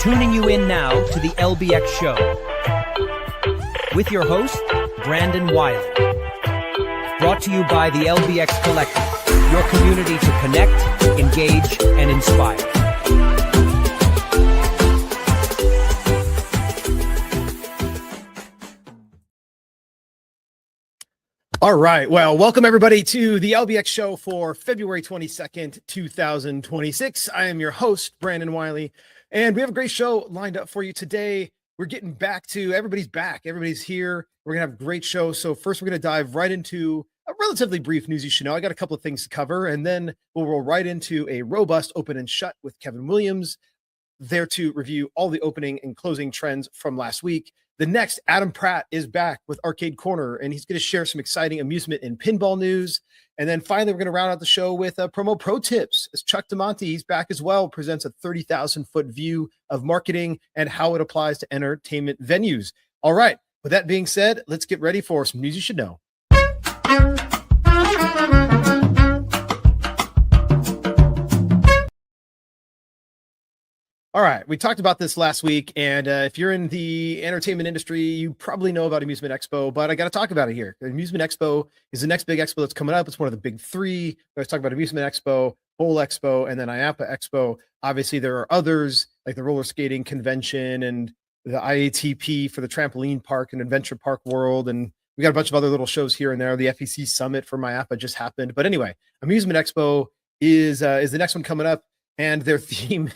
Tuning you in now to the LBX show with your host, Brandon Wiley. Brought to you by the LBX Collective, your community to connect, engage, and inspire. All right. Well, welcome everybody to the LBX show for February 22nd, 2026. I am your host, Brandon Wiley, and we have a great show lined up for you today. We're getting back to everybody's back. Everybody's here. We're going to have a great show. So first, we're going to dive right into a relatively brief news you should know. I got a couple of things to cover, and then we'll roll right into a robust open and shut with Kevin Williams, there to review all the opening and closing trends from last week. The next, Adam Pratt is back with Arcade Corner, and he's going to share some exciting amusement and pinball news. And then finally, we're going to round out the show with promo pro tips. As Chuck DeMonte, he's back as well, presents a 30,000-foot view of marketing and how it applies to entertainment venues. All right, with that being said, let's get ready for some news you should know. All right, we talked about this last week, and if you're in the entertainment industry, you probably know about Amusement Expo, but I got to talk about it here. Amusement Expo is the next big expo that's coming up. It's one of the big three. Let's talk about Amusement Expo, Bowl Expo, and then IAAPA Expo. Obviously, there are others like the roller skating convention and the IATP for the trampoline park and adventure park world, and we got a bunch of other little shows here and there. The FEC summit for IAAPA just happened, but anyway, Amusement Expo is the next one coming up, and their theme.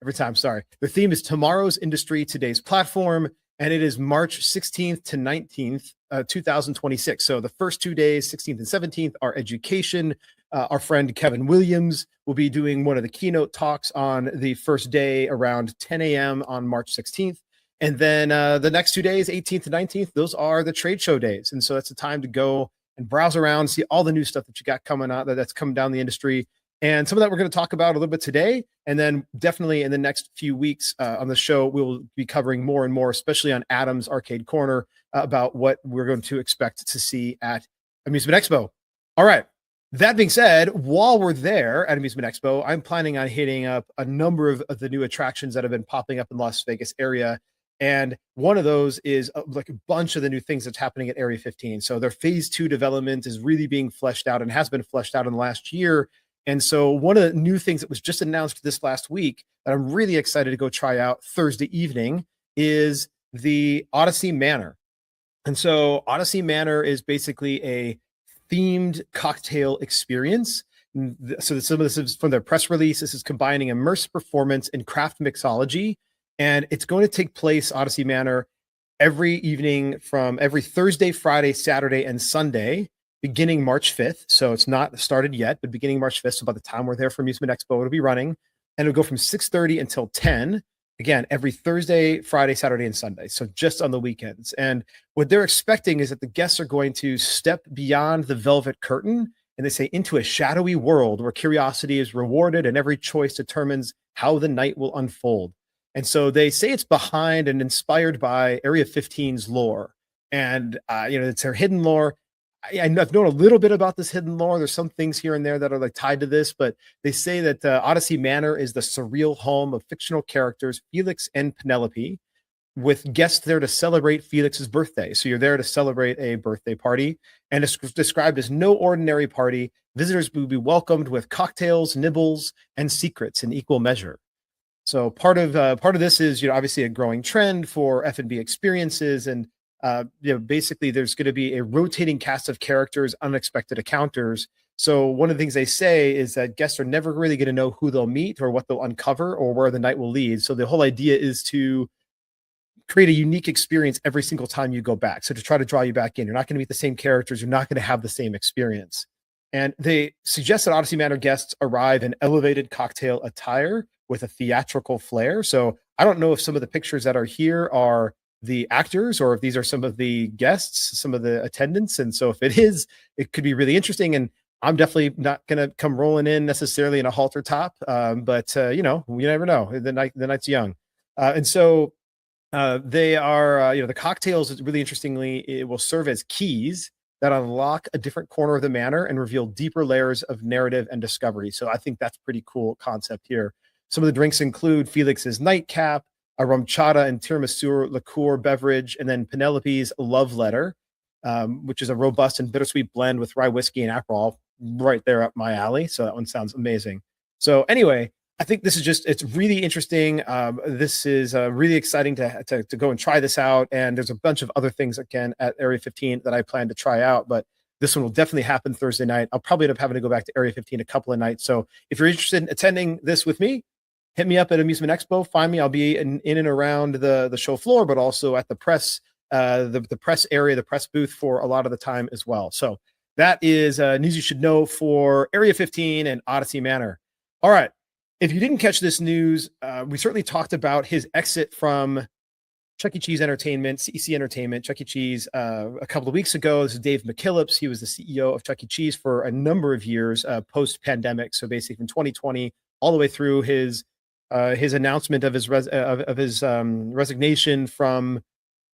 Every time, sorry. The theme is Tomorrow's Industry, Today's Platform, and it is March 16th to 19th, 2026. So the first 2 days, 16th and 17th, are education. Our friend Kevin Williams will be doing one of the keynote talks on the first day around 10 a.m. on March 16th. And then the next 2 days, 18th to 19th, those are the trade show days. And so that's the time to go and browse around, see all the new stuff that you got coming out that's coming down the industry. And some of that we're going to talk about a little bit today. And then definitely in the next few weeks on the show, we will be covering more and more, especially on Adam's Arcade Corner, about what we're going to expect to see at Amusement Expo. All right. That being said, while we're there at Amusement Expo, I'm planning on hitting up a number of the new attractions that have been popping up in Las Vegas area. And one of those is like a bunch of the new things that's happening at Area 15. So their phase 2 development is really being fleshed out and has been fleshed out in the last year. And so one of the new things that was just announced this last week that I'm really excited to go try out Thursday evening is the Odyssey Manor. And so Odyssey Manor is basically a themed cocktail experience. So some of this is from their press release. This is combining immersive performance and craft mixology. And it's going to take place, Odyssey Manor, every evening from every Thursday, Friday, Saturday, and Sunday, beginning March 5th. So it's not started yet, but beginning March 5th. So by the time we're there for Amusement Expo, it'll be running, and it'll go from 6:30 until 10, again, every Thursday, Friday, Saturday, and Sunday. So just on the weekends. And what they're expecting is that the guests are going to step beyond the velvet curtain, and they say into a shadowy world where curiosity is rewarded and every choice determines how the night will unfold. And so they say it's behind and inspired by Area 15's lore. And, it's their hidden lore. I've known a little bit about this hidden lore. There's some things here and there that are like tied to this, but they say that Odyssey Manor is the surreal home of fictional characters Felix and Penelope, with guests there to celebrate Felix's birthday. So you're there to celebrate a birthday party, and it's described as no ordinary party. Visitors will be welcomed with cocktails, nibbles, and secrets in equal measure. So part of this is obviously a growing trend for F&B experiences, and basically there's going to be a rotating cast of characters, unexpected encounters. So one of the things they say is that guests are never really going to know who they'll meet or what they'll uncover or where the night will lead. So the whole idea is to create a unique experience every single time you go back. So to try to draw you back in, you're not going to meet the same characters. You're not going to have the same experience. And they suggest that Odyssey Manor guests arrive in elevated cocktail attire with a theatrical flair. So I don't know if some of the pictures that are here are the actors or if these are some of the guests, some of the attendants. And so if it is, it could be really interesting. And I'm definitely not going to come rolling in necessarily in a halter top. But you never know. The night's young. And so they are, the cocktails, really interestingly, it will serve as keys that unlock a different corner of the manor and reveal deeper layers of narrative and discovery. So I think that's pretty cool concept here. Some of the drinks include Felix's Nightcap, a rum chata and tiramisu liqueur beverage, and then Penelope's Love Letter, which is a robust and bittersweet blend with rye whiskey and Aperol, right there up my alley. So that one sounds amazing. So anyway, I think this is it's really interesting. This is really exciting to go and try this out. And there's a bunch of other things again at Area 15 that I plan to try out, but this one will definitely happen Thursday night. I'll probably end up having to go back to Area 15 a couple of nights. So if you're interested in attending this with me, hit me up at Amusement Expo. Find me. I'll be in and around the show floor, but also at the press, the press area, the press booth for a lot of the time as well. So that is news you should know for Area 15 and Odyssey Manor. All right. If you didn't catch this news, we certainly talked about his exit from Chuck E. Cheese Entertainment, CEC Entertainment, Chuck E. Cheese, a couple of weeks ago. This is Dave McKillips. He was the CEO of Chuck E. Cheese for a number of years post-pandemic. So basically from 2020 all the way through his announcement of his resignation from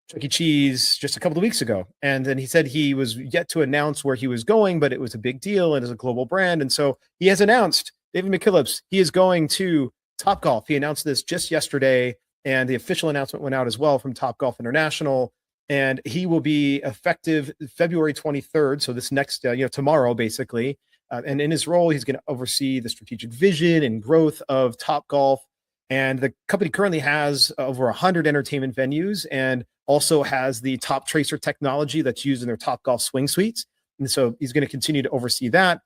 Chuck E. Cheese just a couple of weeks ago. And then he said he was yet to announce where he was going, but it was a big deal and is a global brand. And so he has announced, David McKillips, he is going to Topgolf. He announced this just yesterday, and the official announcement went out as well from Topgolf International. And he will be effective February 23rd. So this next, tomorrow, basically. And in his role, he's going to oversee the strategic vision and growth of Topgolf. And the company currently has over 100 entertainment venues and also has the Top Tracer technology that's used in their Topgolf swing suites. And so he's going to continue to oversee that.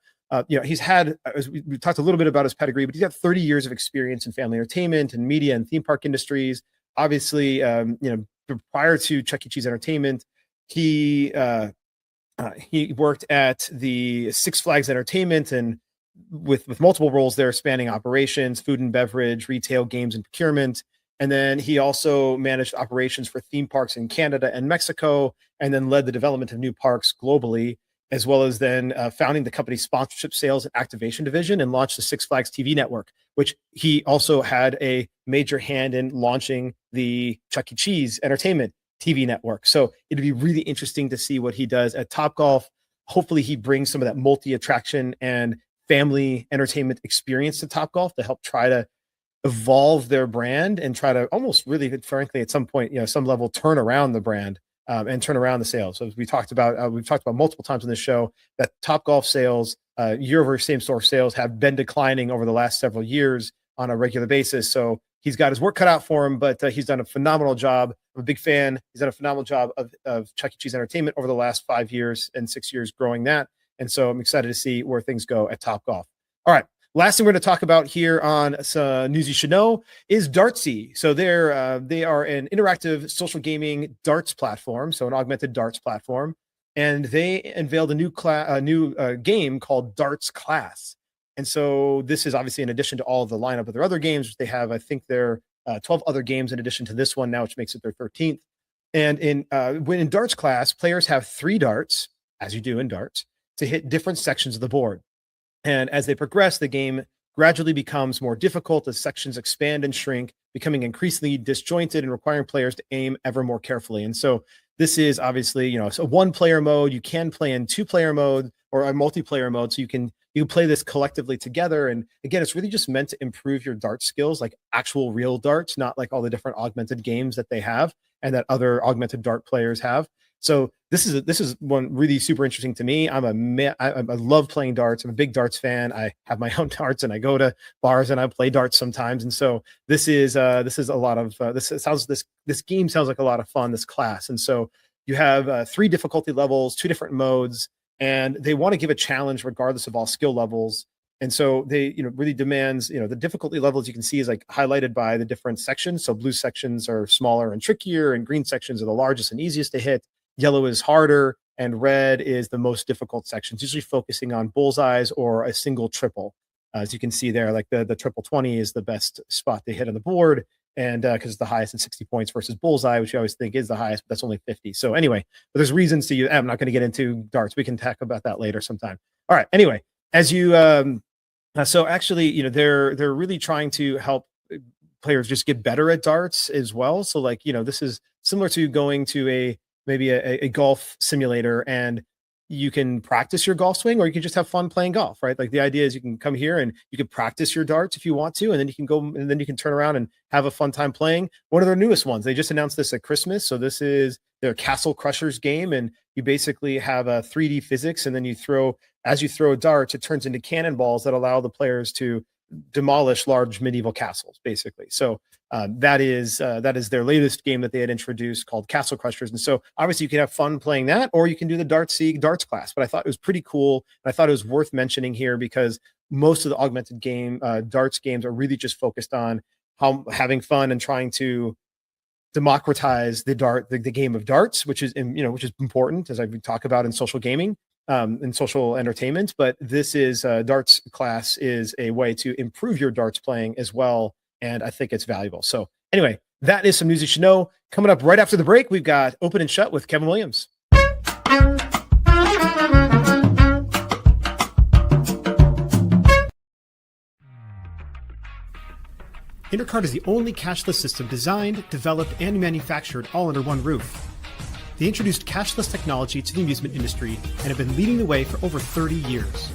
He's had, as we talked a little bit about his pedigree, but he's got 30 years of experience in family entertainment and media and theme park industries. Obviously, prior to Chuck E. Cheese Entertainment, he worked at the Six Flags Entertainment and with multiple roles there, spanning operations, food and beverage, retail, games, and procurement. And then he also managed operations for theme parks in Canada and Mexico, and then led the development of new parks globally, as well as then founding the company's sponsorship, sales, and activation division, and launched the Six Flags TV network, which he also had a major hand in launching the Chuck E. Cheese Entertainment TV network. So it'd be really interesting to see what he does at Topgolf. Hopefully he brings some of that multi-attraction and family entertainment experience to Topgolf to help try to evolve their brand and try to almost really, frankly, at some point, some level, turn around the brand. And turn around the sales. So as we've talked about multiple times on this show that Topgolf sales, year-over-year same-store sales have been declining over the last several years on a regular basis. So he's got his work cut out for him, but he's done a phenomenal job. I'm a big fan. He's done a phenomenal job of Chuck E. Cheese Entertainment over the last 5 years and 6 years growing that. And so I'm excited to see where things go at Topgolf. All right. Last thing we're going to talk about here on News You Should Know is Dartsee. So they are an interactive social gaming darts platform, so an augmented darts platform, and they unveiled a new game called Darts Class. And so this is obviously in addition to all of the lineup of their other games, which they have, I think, there 12 other games in addition to this one now, which makes it their 13th. And when in Darts Class, players have 3 darts, as you do in darts, to hit different sections of the board. And as they progress, the game gradually becomes more difficult as sections expand and shrink, becoming increasingly disjointed and requiring players to aim ever more carefully. And so this is obviously, it's a 1-player mode. You can play in 2-player mode or a multiplayer mode. So you can play this collectively together. And again, it's really just meant to improve your dart skills, like actual real darts, not like all the different augmented games that they have and that other augmented dart players have. So this is one really super interesting to me. I love playing darts. I'm a big darts fan. I have my own darts and I go to bars and I play darts sometimes. And so this game sounds like a lot of fun, this class. And so you have 3 difficulty levels, 2 different modes, and they want to give a challenge regardless of all skill levels. And so they, really demands, the difficulty levels you can see is like highlighted by the different sections. So blue sections are smaller and trickier, and green sections are the largest and easiest to hit. Yellow is harder, and red is the most difficult sections, usually focusing on bullseyes or a single triple. As you can see there, like the triple 20 is the best spot to hit on the board, and because it's the highest at 60 points versus bullseye, which you always think is the highest, but that's only 50. So anyway, but there's reasons to use. I'm not going to get into darts. We can talk about that later sometime. All right. Anyway, as you so actually, they're really trying to help players just get better at darts as well. So like, this is similar to going to maybe a golf simulator and you can practice your golf swing, or you can just have fun playing golf, right? Like the idea is you can come here and you can practice your darts if you want to, and then you can go and then you can turn around and have a fun time playing. One of their newest ones, they just announced this at Christmas. So this is their Castle Crushers game, and you basically have a 3D physics, and then as you throw darts, it turns into cannonballs that allow the players to demolish large medieval castles, basically. So that is their latest game that they had introduced called Castle Crushers. And so obviously you can have fun playing that, or you can do the Dartsee darts class. But I thought it was pretty cool. And I thought it was worth mentioning here because most of the augmented game darts games are really just focused on having fun and trying to democratize the game of darts, which is important, as I talk about in social gaming. In social entertainment, but this is darts class is a way to improve your darts playing as well, and I think it's valuable. So anyway, that is some news you should know. Coming up right after the break, we've got Open and Shut with Kevin Williams. Intercart is the only cashless system designed, developed, and manufactured all under one roof. They introduced cashless technology to the amusement industry and have been leading the way for over 30 years.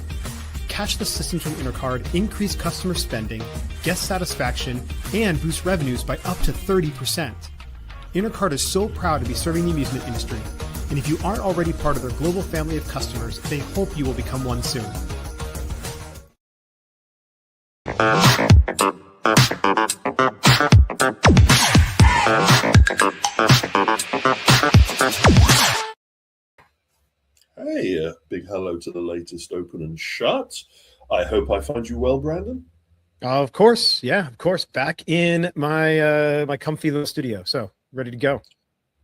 Cashless systems from Intercard increase customer spending, guest satisfaction, and boost revenues by up to 30%. Intercard is so proud to be serving the amusement industry, and if you aren't already part of their global family of customers, they hope you will become one soon. Hey, big hello to the latest Open and Shut. I hope I find you well, Brandon. Of course. Yeah, of course. Back in my my comfy little studio. So ready to go.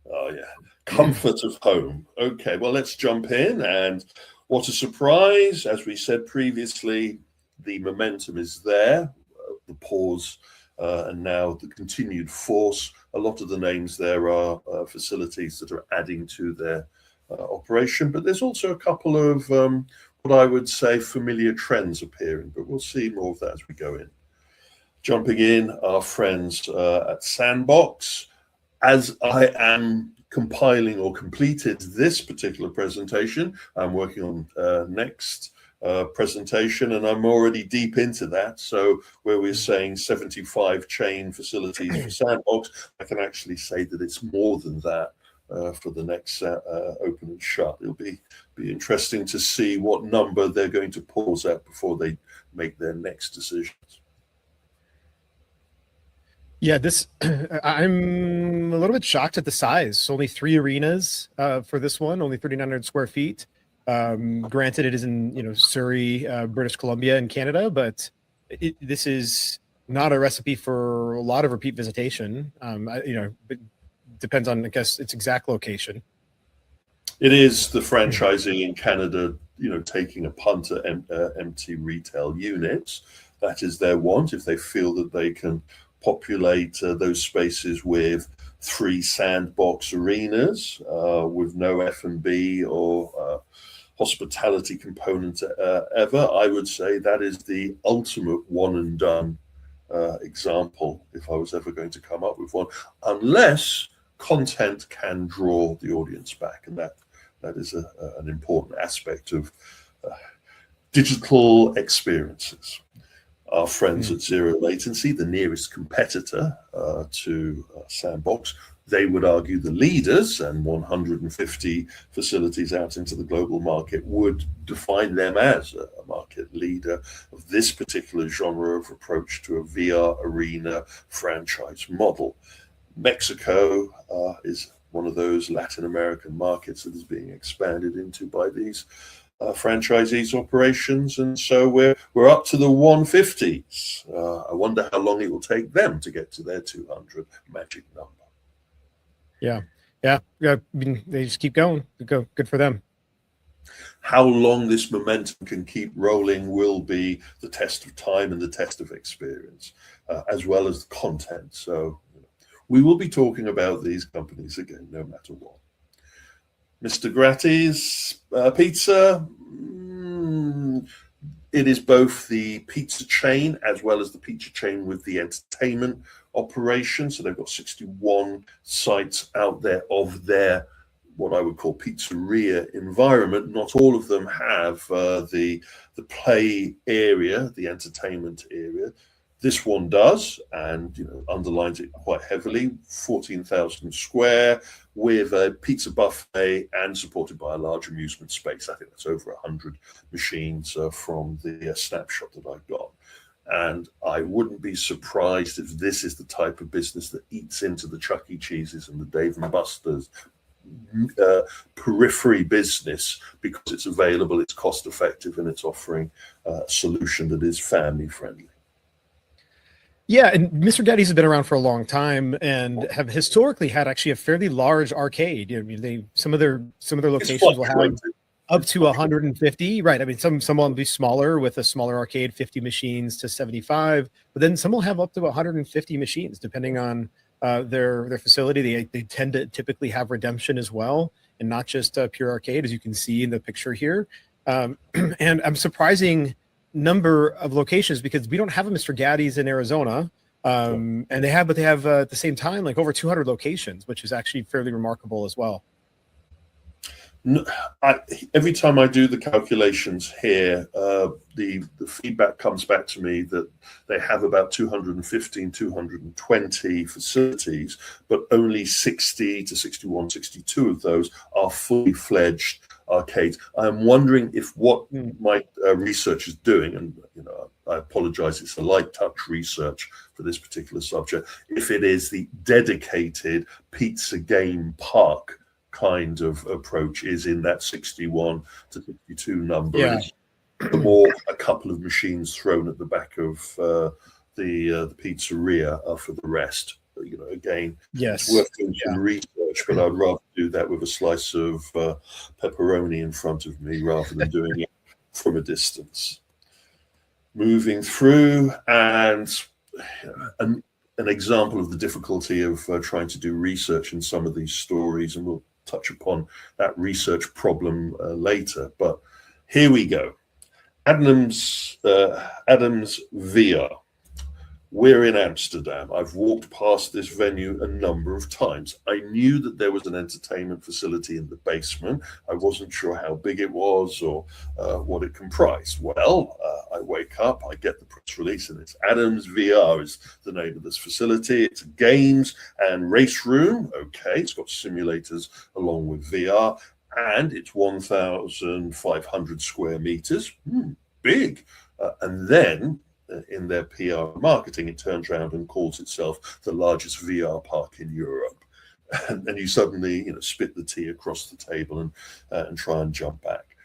Oh, yeah. Comfort of home. Okay, well, let's jump in. And what a surprise. As we said previously, the momentum is there. The pause and now the continued force. A lot of the names there are facilities that are adding to their operation, but there's also a couple of what I would say familiar trends appearing, but we'll see more of that as we go in. Jumping in, our friends at Sandbox. As I am compiling or completed this particular presentation, I'm working on next presentation, and I'm already deep into that. So where we're saying 75 chain facilities for Sandbox, I can actually say that it's more than that. For the next Open and Shut. It'll be interesting to see what number they're going to pause at before they make their next decisions. Yeah, I'm a little bit shocked at the size. Only 3 arenas for this one, only 3,900 square feet. Granted, it is in Surrey, British Columbia, in Canada, but this is not a recipe for a lot of repeat visitation. But depends on, I guess, its exact location. It is the franchisee in Canada, taking a punt at empty retail units. That is their want. If they feel that they can populate those spaces with 3 Sandbox arenas with no F&B or hospitality component ever, I would say that is the ultimate one and done example if I was ever going to come up with one, unless content can draw the audience back, and that is an important aspect of digital experiences. Our friends at Zero Latency, the nearest competitor to Sandbox, they would argue the leaders, and 150 facilities out into the global market would define them as a market leader of this particular genre of approach to a VR arena franchise model. Mexico is one of those Latin American markets that is being expanded into by these franchisees' operations, and so we're up to the 150s. I wonder how long it will take them to get to their 200 magic number. Yeah. I mean, they just keep going. Good for them. How long this momentum can keep rolling will be the test of time and the test of experience, as well as the content. So we will be talking about these companies again, no matter what. Mr. Gratti's Pizza, it is both the pizza chain as well as the pizza chain with the entertainment operation. So they've got 61 sites out there of their what I would call pizzeria environment. Not all of them have the play area, the entertainment area. This one does, and underlines it quite heavily. 14,000 square with a pizza buffet and supported by a large amusement space. I think that's over 100 machines from the snapshot that I got. And I wouldn't be surprised if this is the type of business that eats into the Chuck E. Cheese's and the Dave and Buster's periphery business, because it's available, it's cost effective, and it's offering a solution that is family friendly. Yeah, and Mr. Gaddy's has been around for a long time and have historically had actually a fairly large arcade. I mean, some of their locations will have up to 150. Right. I mean, some will be smaller with a smaller arcade, 50 machines to 75, but then some will have up to 150 machines, depending on their facility. They tend to typically have redemption as well, and not just pure arcade, as you can see in the picture here. And I'm surprising number of locations, because we don't have a Mr. Gaddy's in Arizona, and they have at the same time like over 200 locations, which is actually fairly remarkable as well. No, every time I do the calculations here, the feedback comes back to me that they have about 215, 220 facilities, but only 60 to 61, 62 of those are fully fledged arcades. I'm wondering if what my research is doing, and I apologize, it's a light touch research for this particular subject, if it is the dedicated pizza game park kind of approach, is in that 61 to 62 number. Yeah. The more a couple of machines thrown at the back of the pizzeria for the rest. Again, yes, it's worth doing some research, but I'd rather do that with a slice of pepperoni in front of me rather than doing it from a distance. Moving through, and an example of the difficulty of trying to do research in some of these stories, and we'll touch upon that research problem later. But here we go. Adams VR. We're in Amsterdam. I've walked past this venue a number of times. I knew that there was an entertainment facility in the basement. I wasn't sure how big it was or what it comprised. Well, I wake up, I get the press release, and it's Adams VR is the name of this facility. It's a games and race room. Okay, it's got simulators along with VR, and it's 1,500 square meters. Big. And then in their PR marketing, it turns around and calls itself the largest VR park in Europe. And you suddenly, spit the tea across the table and try and jump back.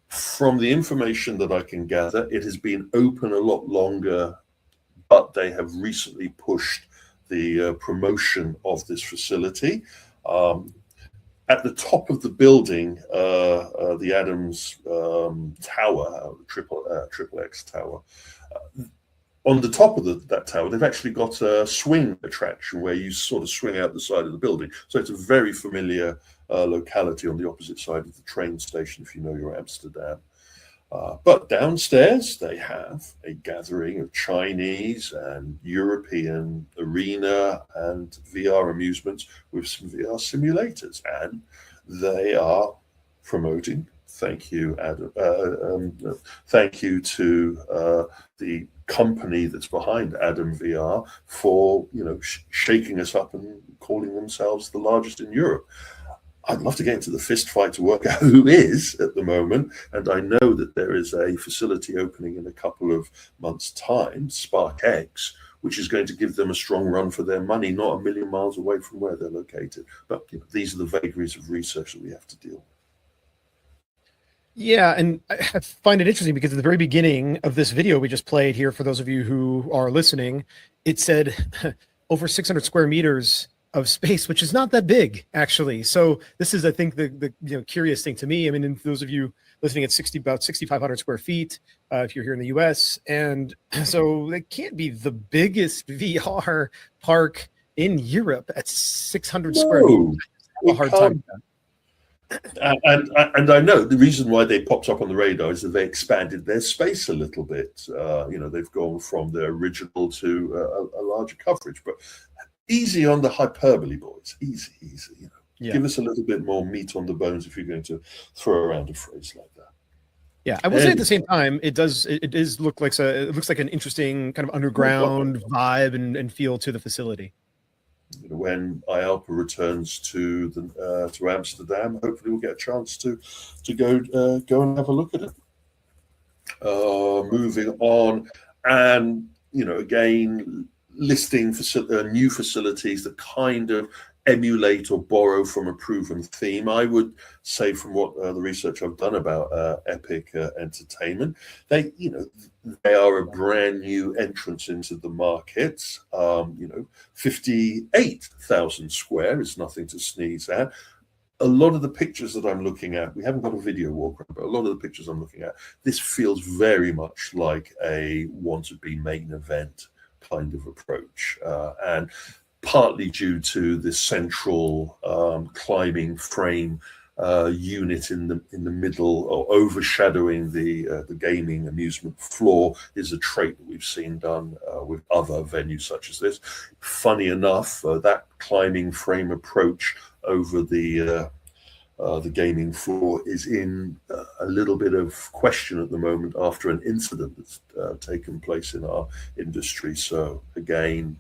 From the information that I can gather, it has been open a lot longer, but they have recently pushed the promotion of this facility. At the top of the building, the Adams Tower, triple X Tower, on the top of that tower, they've actually got a swing attraction where you sort of swing out the side of the building. So it's a very familiar locality on the opposite side of the train station, if you know your Amsterdam. But downstairs, they have a gathering of Chinese and European arena and VR amusements with some VR simulators. And they are promoting, thank you, Adam, thank you to the company that's behind Adam VR for, shaking us up and calling themselves the largest in Europe. I'd love to get into the fist fight to work out who is at the moment. And I know that there is a facility opening in a couple of months' time, SparkX, which is going to give them a strong run for their money, not a million miles away from where they're located. But these are the vagaries of research that we have to deal with. Yeah, and I find it interesting because at the very beginning of this video we just played here, for those of you who are listening, it said over 600 square meters of space, which is not that big, actually. So this is, I think, the curious thing to me. I mean, and for those of you listening, at about 6,500 square feet if you're here in the U.S. And so it can't be the biggest VR park in Europe at 600 square meters. I have a hard time with that. And I know the reason why they popped up on the radar is that they expanded their space a little bit. They've gone from their original to a larger coverage. But easy on the hyperbole, boys. Easy. Yeah. Give us a little bit more meat on the bones if you're going to throw around a phrase like that. Yeah, I will say at the same time, it look like it looks like an interesting kind of underground vibe and feel to the facility. When IALPA returns to Amsterdam, hopefully we'll get a chance to go and have a look at it. Moving on, and again, listing new facilities that kind of emulate or borrow from a proven theme. I would say, from what the research I've done about Epic Entertainment, they are a brand new entrance into the market. 58,000 square is nothing to sneeze at. A lot of the pictures that I'm looking at, we haven't got a video walk around, but a lot of the pictures I'm looking at, this feels very much like a want-to-be main event kind of approach, and partly due to this central climbing frame unit in the middle, or overshadowing the gaming amusement floor, is a trait that we've seen done with other venues such as this. Funny enough, that climbing frame approach over the gaming floor is in a little bit of question at the moment after an incident that's taken place in our industry. So again,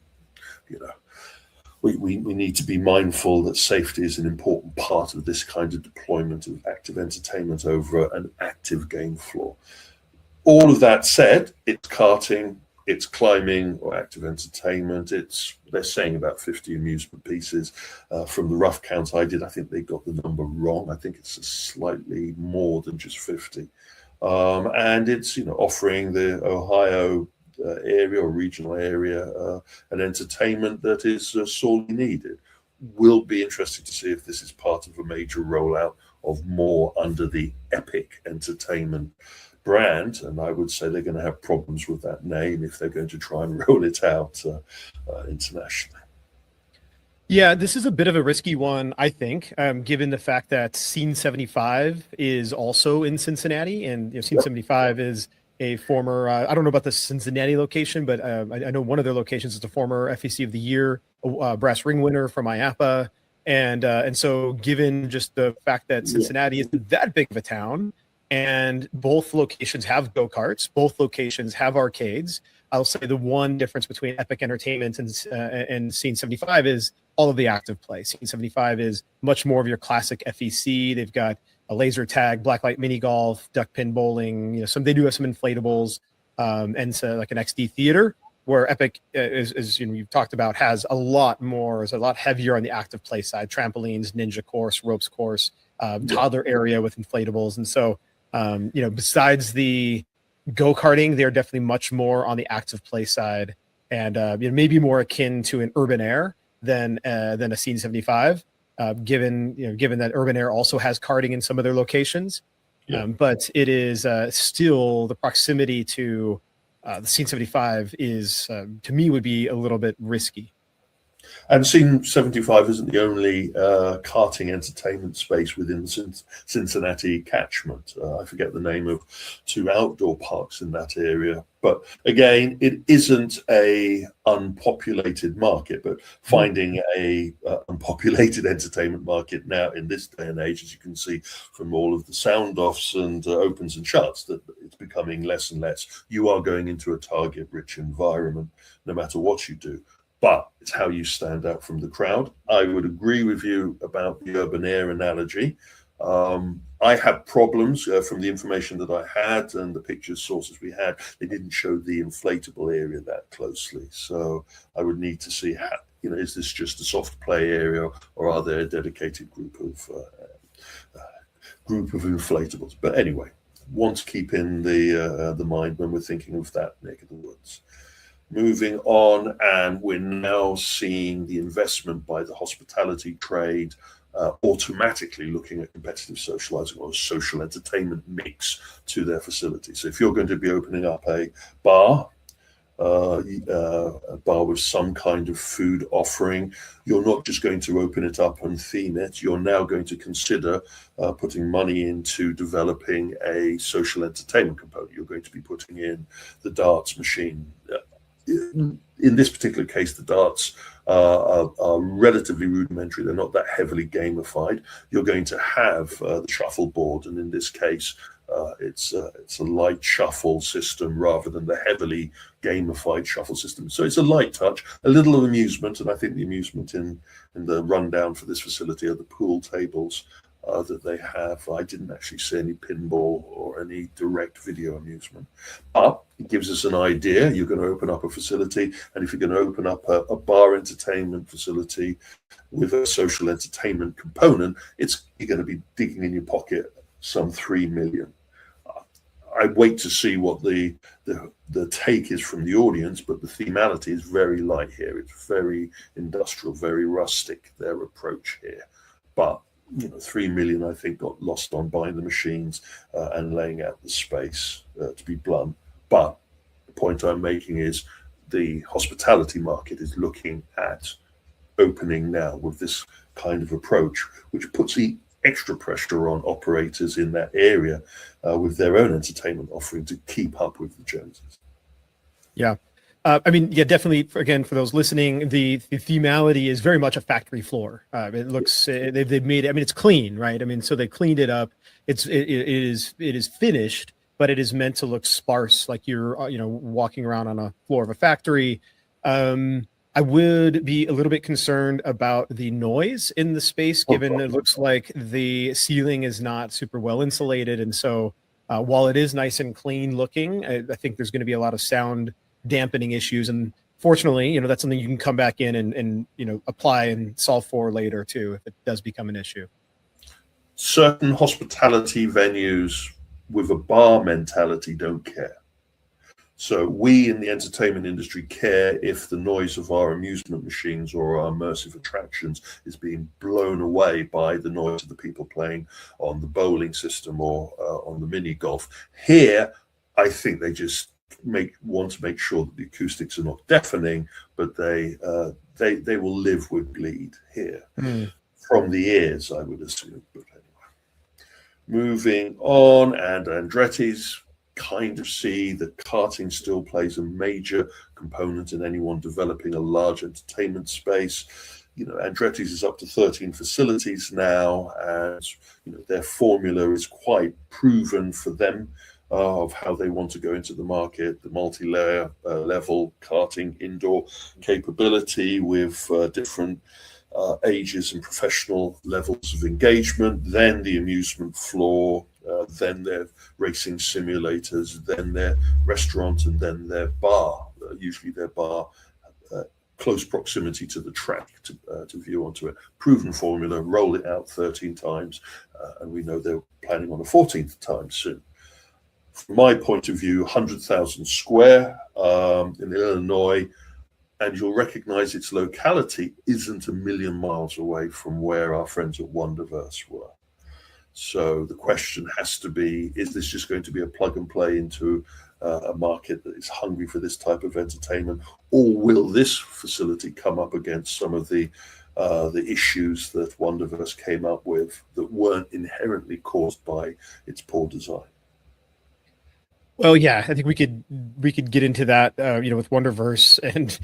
we need to be mindful that safety is an important part of this kind of deployment of active entertainment over an active game floor. All of that said, it's karting, it's climbing or active entertainment. They're saying about 50 amusement pieces. From the rough count I did, I think they got the number wrong. I think it's slightly more than just 50. And it's offering the Ohio area or regional area an entertainment that is sorely needed. Will be interesting to see if this is part of a major rollout of more under the Epic Entertainment brand, and I would say they're going to have problems with that name if they're going to try and roll it out internationally. Yeah, this is a bit of a risky one, I think, given the fact that Scene 75 is also in Cincinnati, and Scene 75 is a former, I don't know about the Cincinnati location, but I know one of their locations is a former FEC of the Year, brass ring winner from IAPA, and so given just the fact that Cincinnati isn't that big of a town, and both locations have go-karts, both locations have arcades. I'll say the one difference between Epic Entertainment and Scene 75 is all of the active play. Scene 75 is much more of your classic FEC. They've got a laser tag, blacklight mini golf, duck pin bowling. They do have some inflatables, and so like an XD theater. Where Epic is you've talked about, is a lot heavier on the active play side. Trampolines, ninja course, ropes course, toddler area with inflatables, and so. Besides the go-karting, they're definitely much more on the active play side, and maybe more akin to an Urban Air than a Scene 75. Given that Urban Air also has karting in some of their locations, but it is still the proximity to the Scene 75 is to me would be a little bit risky. And Scene 75 isn't the only karting entertainment space within the Cincinnati catchment. I forget the name of two outdoor parks in that area. But again, it isn't a unpopulated market, but finding a unpopulated entertainment market now in this day and age, as you can see from all of the sound offs and opens and shuts, that it's becoming less and less. You are going into a target-rich environment, no matter what you do. But it's how you stand out from the crowd. I would agree with you about the Urban Air analogy. I had problems from the information that I had and the picture sources we had. They didn't show the inflatable area that closely. So I would need to see, is this just a soft play area, or are there a dedicated group of inflatables? But anyway, one to keep in the mind when we're thinking of that neck of the woods. Moving on, and we're now seeing the investment by the hospitality trade automatically looking at competitive socializing or social entertainment mix to their facility. So if you're going to be opening up a bar with some kind of food offering, you're not just going to open it up and theme it. You're now going to consider putting money into developing a social entertainment component. You're going to be putting in the darts machine, in this particular case, the darts are relatively rudimentary. They're not that heavily gamified. You're going to have the shuffleboard, and in this case, it's a light shuffle system rather than the heavily gamified shuffle system. So it's a light touch, a little of amusement, and I think the amusement in the rundown for this facility are the pool tables that they have. I didn't actually see any pinball or any direct video amusement, but it gives us an idea. You're going to open up a facility, and if you're going to open up a bar entertainment facility with a social entertainment component, you're going to be digging in your pocket some 3 million. I wait to see what the take is from the audience, but the themality is very light here. It's very industrial, very rustic, their approach here. But 3 million, I think, got lost on buying the machines and laying out the space, to be blunt. But the point I'm making is the hospitality market is looking at opening now with this kind of approach, which puts the extra pressure on operators in that area with their own entertainment offering to keep up with the Joneses. Yeah. Definitely. Again, for those listening, the themality is very much a factory floor. It looks they've made it. It's clean, right? So they cleaned it up. It is finished, but it is meant to look sparse, like you're walking around on a floor of a factory. I would be a little bit concerned about the noise in the space, given it looks like the ceiling is not super well insulated, and so while it is nice and clean looking, I think there's going to be a lot of sound dampening issues, and fortunately, that's something you can come back in and apply and solve for later too if it does become an issue. Certain hospitality venues with a bar mentality don't care. So we in the entertainment industry care if the noise of our amusement machines or our immersive attractions is being blown away by the noise of the people playing on the bowling system or on the mini golf. Here, I think they just want to make sure that the acoustics are not deafening, but they will live with bleed here from the ears, I would assume. But anyway, moving on, and Andretti's kind of see that karting still plays a major component in anyone developing a large entertainment space. Andretti's is up to 13 facilities now, and their formula is quite proven for them of how they want to go into the market. The multi-layer level karting indoor capability with different ages and professional levels of engagement, then the amusement floor, then their racing simulators, then their restaurant, and then their bar. Usually their bar close proximity to the track to view onto it. Proven formula, roll it out 13 times, and we know they're planning on a 14th time soon. From my point of view, 100,000 square in Illinois, and you'll recognize its locality isn't a million miles away from where our friends at Wonderverse were. So the question has to be, is this just going to be a plug and play into a market that is hungry for this type of entertainment, or will this facility come up against some of the issues that Wonderverse came up with that weren't inherently caused by its poor design? Well, yeah, I think we could get into that, with Wonderverse and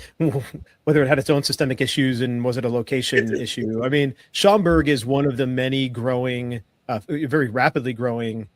whether it had its own systemic issues and was it a location issue. Schaumburg is one of the many growing, very rapidly growing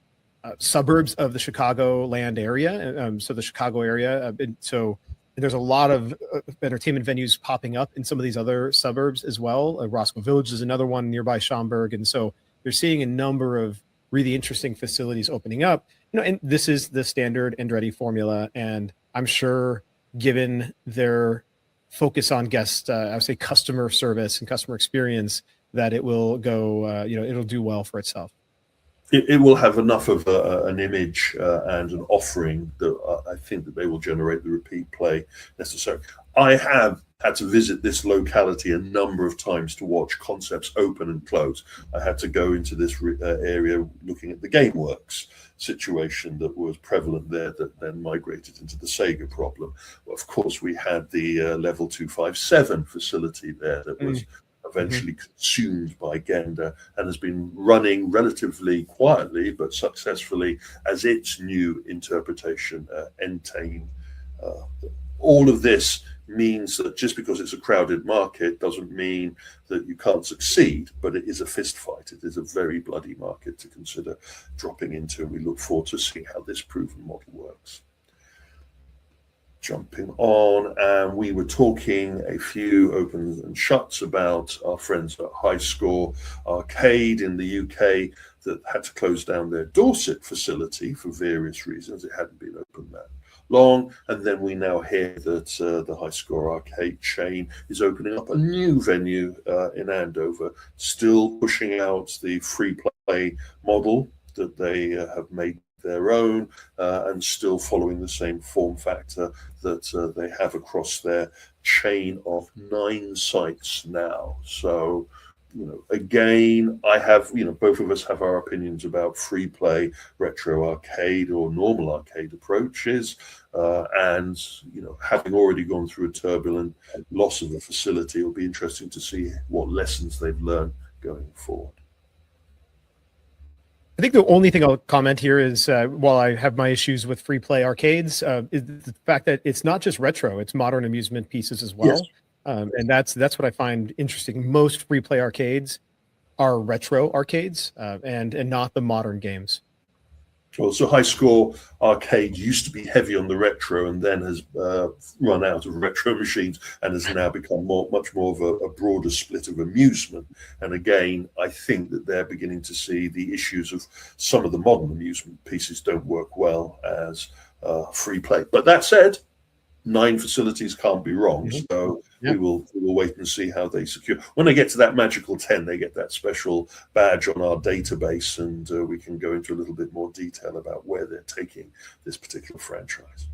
suburbs of the Chicagoland area. So the Chicago area. So there's a lot of entertainment venues popping up in some of these other suburbs as well. Roscoe Village is another one nearby Schaumburg. And so you're seeing a number of really interesting facilities opening up. And this is the standard Andretti formula. And I'm sure, given their focus on guest, I would say customer service and customer experience, that it will go, it'll do well for itself. It will have enough of an image and an offering that I think that they will generate the repeat play necessary. I have had to visit this locality a number of times to watch concepts open and close. I had to go into this area looking at the GameWorks situation that was prevalent there that then migrated into the Sega problem. Well, of course, we had the Level 257 facility there that was eventually consumed by Gender and has been running relatively quietly but successfully as its new interpretation, Entain, all of this means that just because it's a crowded market doesn't mean that you can't succeed, but it is a fist fight. It is a very bloody market to consider dropping into, and we look forward to seeing how this proven model works. Jumping on, and we were talking a few opens and shuts about our friends at High Score Arcade in the UK that had to close down their Dorset facility for various reasons. It hadn't been open that long, and then we now hear that the High Score Arcade chain is opening up a new venue in Andover, still pushing out the free play model that they have made their own, and still following the same form factor that they have across their chain of 9 sites now. So, again, I have, both of us have our opinions about free play, retro arcade, or normal arcade approaches. And, having already gone through a turbulent loss of a facility, it'll be interesting to see what lessons they've learned going forward. I think the only thing I'll comment here is, while I have my issues with free play arcades, is the fact that it's not just retro; it's modern amusement pieces as well. Yes. And that's what I find interesting. Most free play arcades are retro arcades, and not the modern games. Well, so High Score Arcade used to be heavy on the retro, and then has run out of retro machines, and has now become much more of a broader split of amusement. And again, I think that they're beginning to see the issues of some of the modern amusement pieces don't work well as free play. But that said, 9 facilities can't be wrong. So we will wait and see how they secure. When they get to that magical 10, they get that special badge on our database, and we can go into a little bit more detail about where they're taking this particular franchise.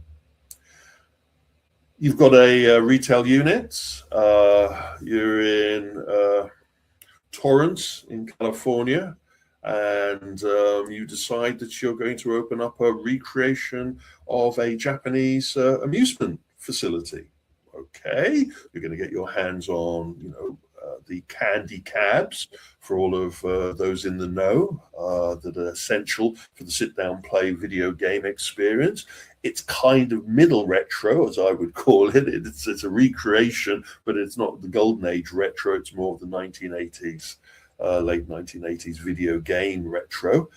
You've got a retail unit. You're in Torrance in California, and you decide that you're going to open up a recreation of a Japanese amusement facility. Okay, you're going to get your hands on, the candy cabs for all of those in the know that are essential for the sit-down play video game experience. It's kind of middle retro, as I would call it. It's a recreation, but it's not the golden age retro. It's more of the 1980s. Late 1980s video game retro.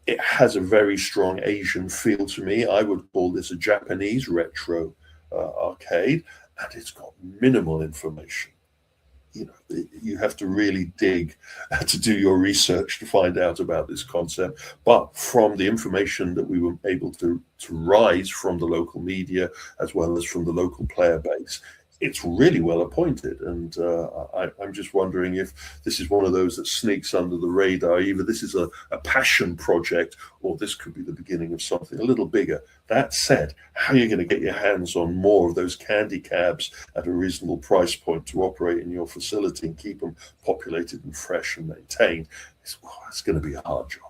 It has a very strong Asian feel to me. I would call this a Japanese retro arcade, and it's got minimal information. You have to really dig to do your research to find out about this concept. But from the information that we were able to rise from the local media, as well as from the local player base, it's really well appointed, and I'm just wondering if this is one of those that sneaks under the radar. Either this is a passion project, or this could be the beginning of something a little bigger. That said, how are you going to get your hands on more of those candy cabs at a reasonable price point to operate in your facility and keep them populated and fresh and maintained? It's going to be a hard job.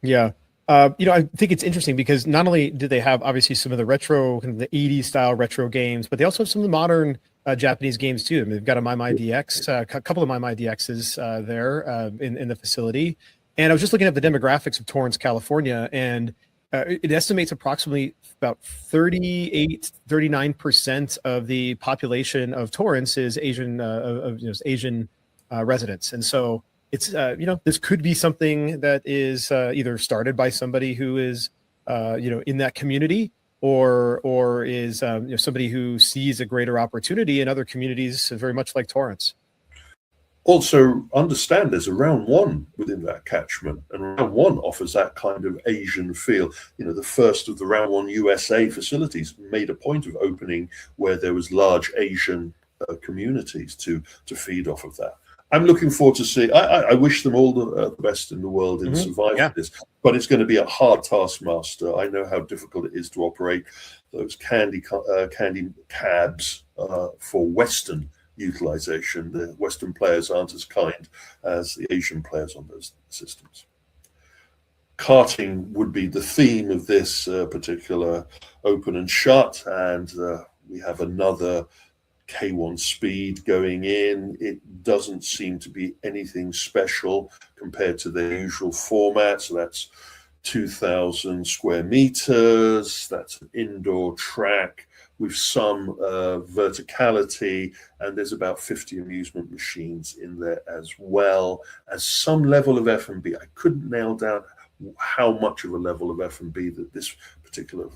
Yeah. I think it's interesting because not only do they have obviously some of the retro, kind of the 80s style retro games, but they also have some of the modern Japanese games too. I mean, they've got a MyMyDX, a couple of MyMyDXs there in the facility. And I was just looking at the demographics of Torrance, California, and it estimates approximately about 39% of the population of Torrance is Asian, Asian residents. And so it's, this could be something that is either started by somebody who is, in that community, or is somebody who sees a greater opportunity in other communities, very much like Torrance. Also, understand there's a round 1 within that catchment, and round 1 offers that kind of Asian feel. The first of the round 1 USA facilities made a point of opening where there was large Asian communities to feed off of that. I'm looking forward to see. I wish them all the best in the world in surviving this, but it's going to be a hard taskmaster. I know how difficult it is to operate those candy cabs for Western utilization. The Western players aren't as kind as the Asian players on those systems. Karting would be the theme of this particular open and shut, and we have another K1 speed going in. It doesn't seem to be anything special compared to their usual format. So that's 2,000 square meters. That's an indoor track with some verticality, and there's about 50 amusement machines in there, as well as some level of F&B. I couldn't nail down how much of a level of F&B that this particular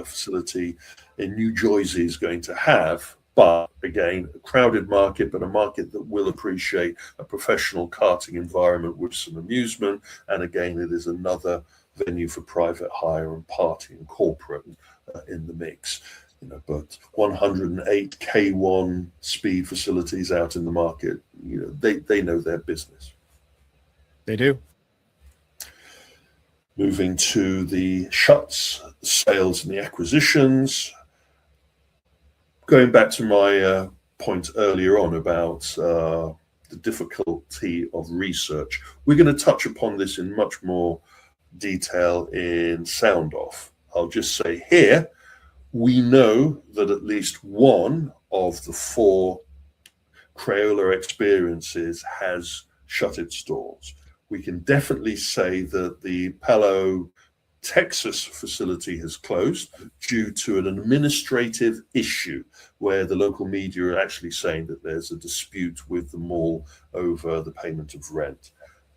facility in New Jersey is going to have. But again, a crowded market, but a market that will appreciate a professional karting environment with some amusement. And again, it is another venue for private hire and party and corporate in the mix. But 108 K1 speed facilities out in the market, they know their business. They do. Moving to the shuts, sales, and the acquisitions. Going back to my point earlier on about the difficulty of research, we're going to touch upon this in much more detail in Sound Off. I'll just say here, we know that at least one of the 4 Crayola experiences has shut its doors. We can definitely say that the Palo, Texas facility has closed due to an administrative issue where the local media are actually saying that there's a dispute with the mall over the payment of rent.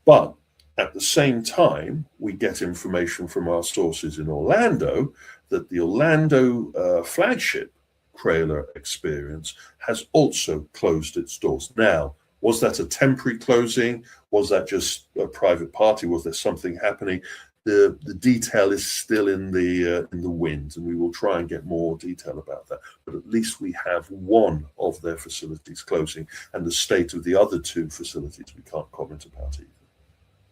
But at the same time, we get information from our sources in Orlando that the Orlando flagship Crayola experience has also closed its doors. Now, was that a temporary closing? Was that just a private party? Was there something happening? The detail is still in the wind, and we will try and get more detail about that. But at least we have one of their facilities closing, and the state of the other 2 facilities we can't comment about either.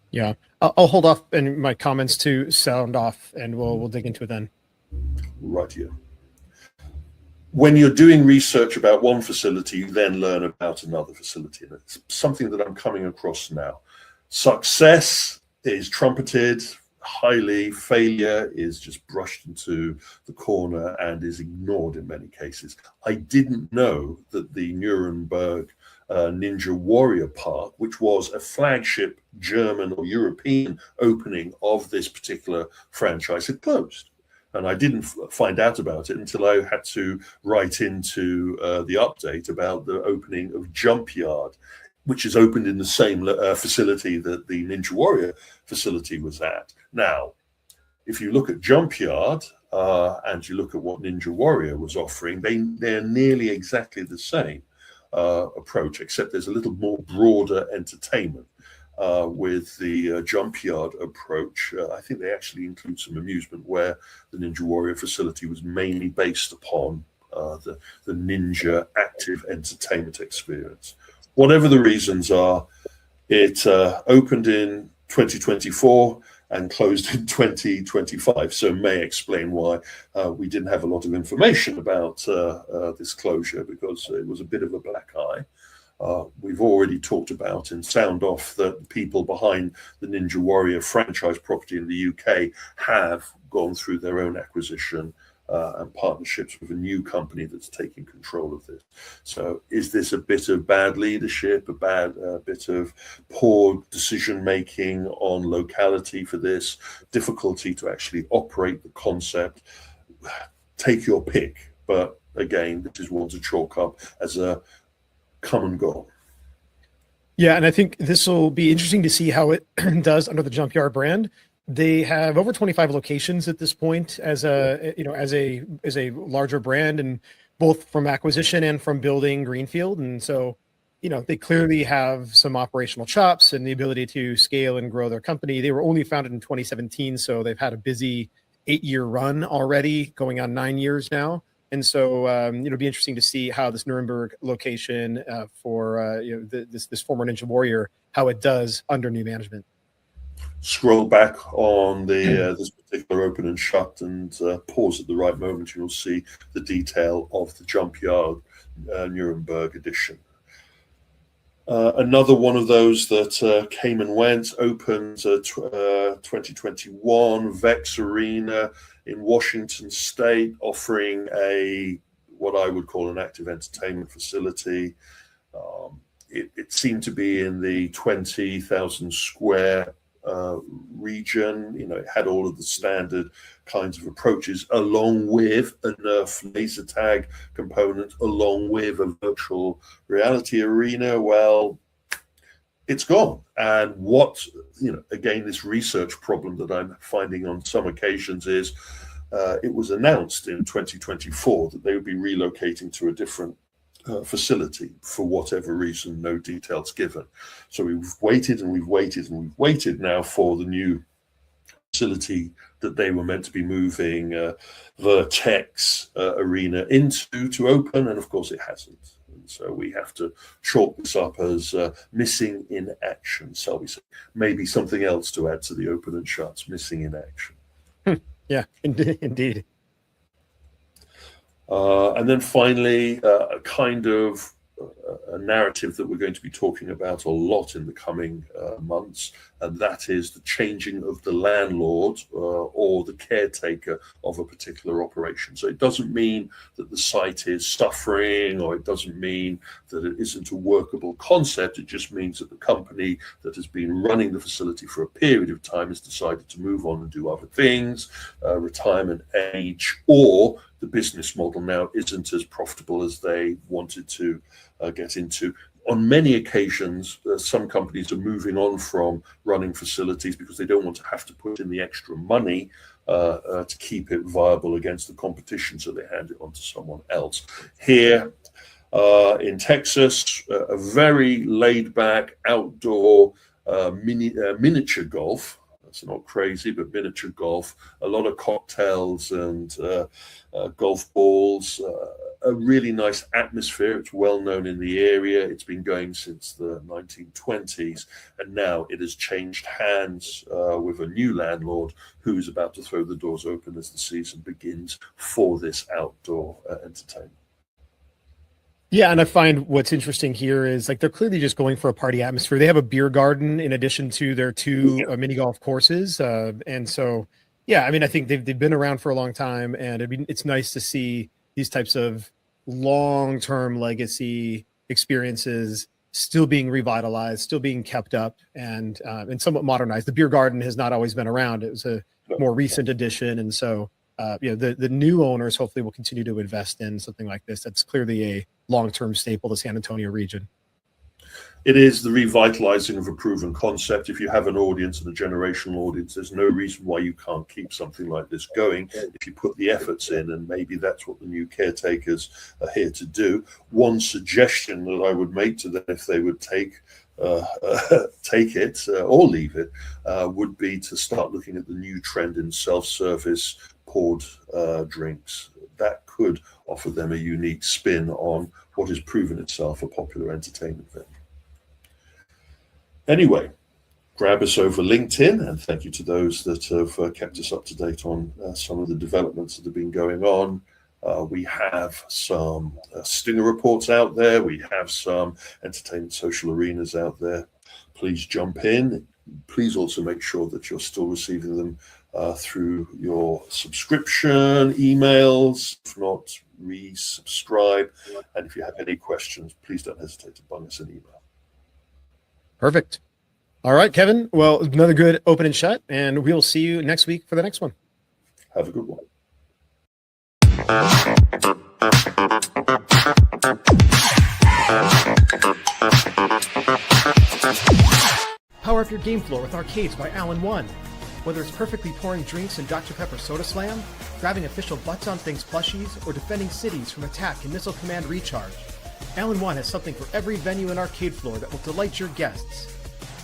Yeah, I'll hold off in my comments to Sound Off, and we'll dig into it then. Right here. When you're doing research about one facility, you then learn about another facility, and it's something that I'm coming across now. Success is trumpeted highly, failure is just brushed into the corner and is ignored in many cases. I didn't know that the Nuremberg Ninja Warrior Park, which was a flagship German or European opening of this particular franchise, had closed. And I didn't find out about it until I had to write into the update about the opening of Jump Yard, which is opened in the same facility that the Ninja Warrior facility was at. Now, if you look at Jump Yard and you look at what Ninja Warrior was offering, they're nearly exactly the same approach, except there's a little more broader entertainment. With the Jump Yard approach, I think they actually include some amusement where the Ninja Warrior facility was mainly based upon the Ninja active entertainment experience. Whatever the reasons are, it opened in 2024 and closed in 2025. So may explain why we didn't have a lot of information about this closure, because it was a bit of a black eye. We've already talked about in Sound Off that the people behind the Ninja Warrior franchise property in the UK have gone through their own acquisition and partnerships with a new company that's taking control of this. So is this a bit of bad leadership, a bit of poor decision making on locality for this, difficulty to actually operate the concept? Take your pick. But again, this is one to chalk up as a come and go. Yeah, and I think this will be interesting to see how it does under the Jump Yard brand. They have over 25 locations at this point as a larger brand, and both from acquisition and from building greenfield. And so, they clearly have some operational chops and the ability to scale and grow their company. They were only founded in 2017, so they've had a busy 8-year run already, going on 9 years now. And so it'll be interesting to see how this Nuremberg location for this former Ninja Warrior, how it does under new management. Scroll back on the this particular open and shut and pause at the right moment. You'll see the detail of the Jump Yard Nuremberg edition. Another one of those that came and went, opened 2021, Vex Arena in Washington State, offering what I would call an active entertainment facility. It seemed to be in the 20,000 square region. You know, it had all of the standard kinds of approaches, along with a Nerf laser tag component, along with a virtual reality arena. Well, it's gone. And what, you know, again, this research problem that I'm finding on some occasions is it was announced in 2024 that they would be relocating to a different facility for whatever reason, no details given. So we've waited and we've waited and we've waited now for the new facility that they were meant to be moving Vertex Arena into to open, and of course it hasn't. And so we have to chalk this up as missing in action. So we say maybe something else to add to the open and shuts, missing in action. Yeah, indeed. And then finally, a kind of a narrative that we're going to be talking about a lot in the coming months, and that is the changing of the landlord or the caretaker of a particular operation. So it doesn't mean that the site is suffering, or it doesn't mean that it isn't a workable concept. It just means that the company that has been running the facility for a period of time has decided to move on and do other things, retirement age, or the business model now isn't as profitable as they wanted to get into. On many occasions, some companies are moving on from running facilities because they don't want to have to put in the extra money to keep it viable against the competition, so they hand it on to someone else. Here in Texas, a very laid-back outdoor miniature golf. It's not crazy, but miniature golf, a lot of cocktails and golf balls, a really nice atmosphere. It's well known in the area. It's been going since the 1920s, and now it has changed hands with a new landlord who is about to throw the doors open as the season begins for this outdoor entertainment. Yeah, and I find what's interesting here is like they're clearly just going for a party atmosphere. They have a beer garden in addition to their two mini golf courses, and so yeah, I mean, I think they've been around for a long time, and it's nice to see these types of long-term legacy experiences still being revitalized, still being kept up, and somewhat modernized. The beer garden has not always been around; it was a more recent addition, and so the new owners hopefully will continue to invest in something like this. That's clearly a long-term staple to San Antonio region. It is the revitalizing of a proven concept. If you have an audience and a generational audience, there's no reason why you can't keep something like this going if you put the efforts in, and maybe that's what the new caretakers are here to do. One suggestion that I would make to them, if they would take it or leave it, would be to start looking at the new trend in self-service poured drinks. That could offer them a unique spin on what has proven itself a popular entertainment venue. Anyway, grab us over LinkedIn, and thank you to those that have kept us up to date on some of the developments that have been going on. We have some Stinger reports out there. We have some entertainment social arenas out there. Please jump in. Please also make sure that you're still receiving them through your subscription emails. If not, resubscribe. And if you have any questions, please don't hesitate to bung us an email. Perfect. All right, Kevin. Well, another good open and shut, and we'll see you next week for the next one. Have a good one. Power up your game floor with Arcades by Allen One. Whether it's perfectly pouring drinks in Dr. Pepper Soda Slam, grabbing official Butts on Things plushies, or defending cities from attack and missile command recharge, Allen One has something for every venue and arcade floor that will delight your guests.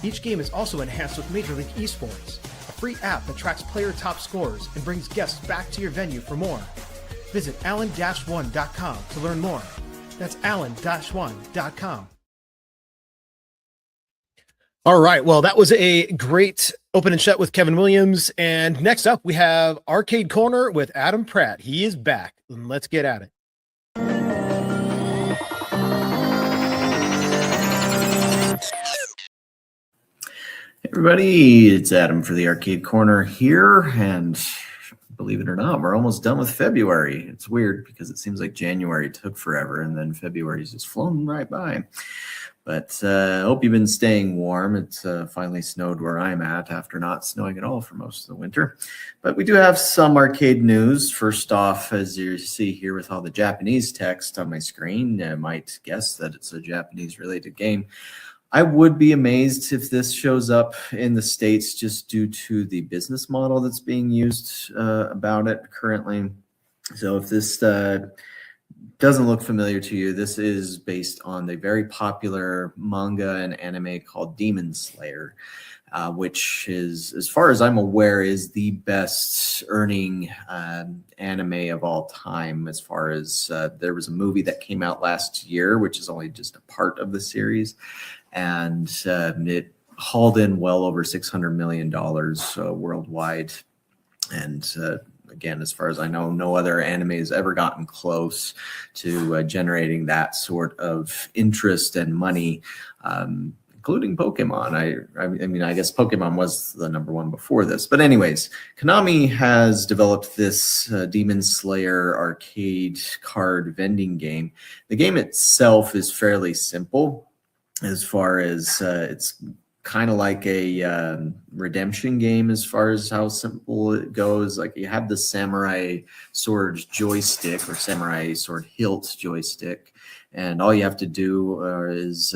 Each game is also enhanced with Major League Esports, a free app that tracks player top scores and brings guests back to your venue for more. Visit allen-one.com to learn more. That's allen-one.com. All right, well, that was a great open and shut with Kevin Williams. And next up, we have Arcade Corner with Adam Pratt. He is back. Let's get at it. Hey everybody, it's Adam for the Arcade Corner here, and believe it or not, we're almost done with February. It's weird because it seems like January took forever and then February's just flown right by. But I hope you've been staying warm. It's finally snowed where I'm at after not snowing at all for most of the winter. But we do have some arcade news. First off, as you see here with all the Japanese text on my screen, I might guess that it's a Japanese-related game. I would be amazed if this shows up in the States just due to the business model that's being used about it currently. So if this doesn't look familiar to you, this is based on the very popular manga and anime called Demon Slayer, which is, as far as I'm aware, is the best earning anime of all time. As far as there was a movie that came out last year, which is only just a part of the series, and it hauled in well over $600 million worldwide. And again, as far as I know, no other anime has ever gotten close to generating that sort of interest and money, including Pokemon. I mean, I guess Pokemon was the number one before this. But anyways, Konami has developed this Demon Slayer arcade card vending game. The game itself is fairly simple as far as it's kind of like a redemption game as far as how simple it goes. Like you have the samurai sword joystick or samurai sword hilt joystick, and all you have to do is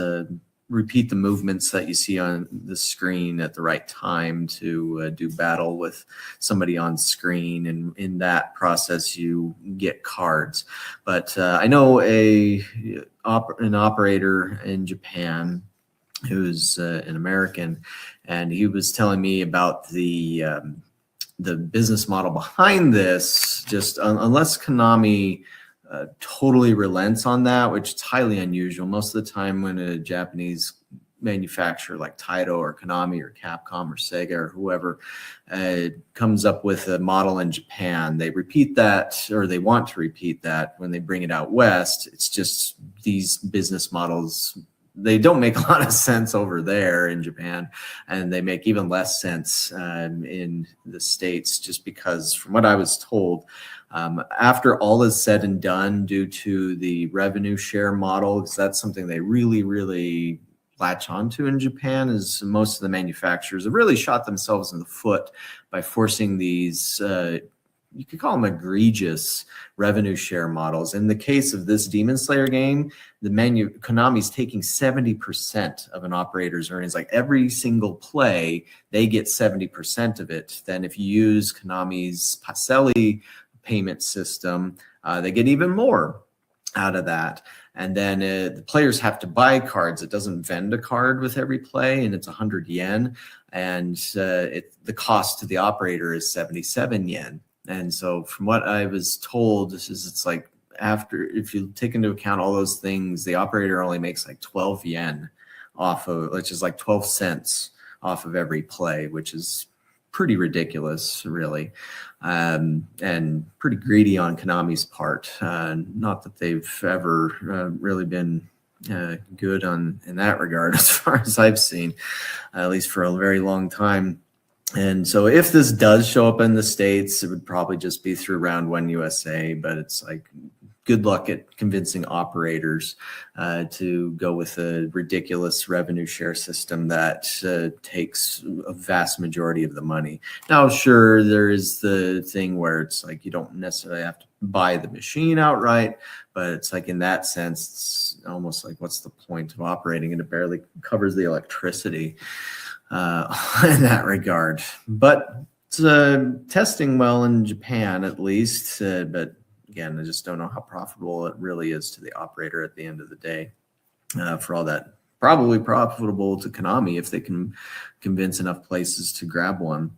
repeat the movements that you see on the screen at the right time to do battle with somebody on screen, and in that process you get cards. But I know an operator in Japan who's an American, and he was telling me about the business model behind this. Just unless Konami totally relents on that, which is highly unusual. Most of the time when a Japanese manufacturer like Taito or Konami or Capcom or Sega or whoever comes up with a model in Japan, they repeat that, or they want to repeat that when they bring it out west. It's just these business models, they don't make a lot of sense over there in Japan, and they make even less sense in the States, just because from what I was told, after all is said and done, due to the revenue share model, because that's something they really latch onto in Japan, is most of the manufacturers have really shot themselves in the foot by forcing these you could call them egregious revenue share models. In the case of this Demon Slayer game, Konami's taking 70% of an operator's earnings. Like every single play, they get 70% of it. Then if you use Konami's Paselli payment system, they get even more out of that. And then the players have to buy cards. It doesn't vend a card with every play, and it's 100 yen. And the cost to the operator is 77 yen. And so from what I was told, it's like, after, if you take into account all those things, the operator only makes like 12 yen off of, which is like 12 cents off of every play, which is pretty ridiculous, really, and pretty greedy on Konami's part. Not that they've ever really been good in that regard, as far as I've seen, at least for a very long time. And so if this does show up in the States, it would probably just be through Round 1 USA, but it's like, good luck at convincing operators to go with a ridiculous revenue share system that takes a vast majority of the money. Now, sure, there is the thing where it's like you don't necessarily have to buy the machine outright, but it's like, in that sense, it's almost like, what's the point of operating? And it barely covers the electricity in that regard. But it's testing well in Japan, at least, but again, I just don't know how profitable it really is to the operator at the end of the day. For all that, probably profitable to Konami if they can convince enough places to grab one.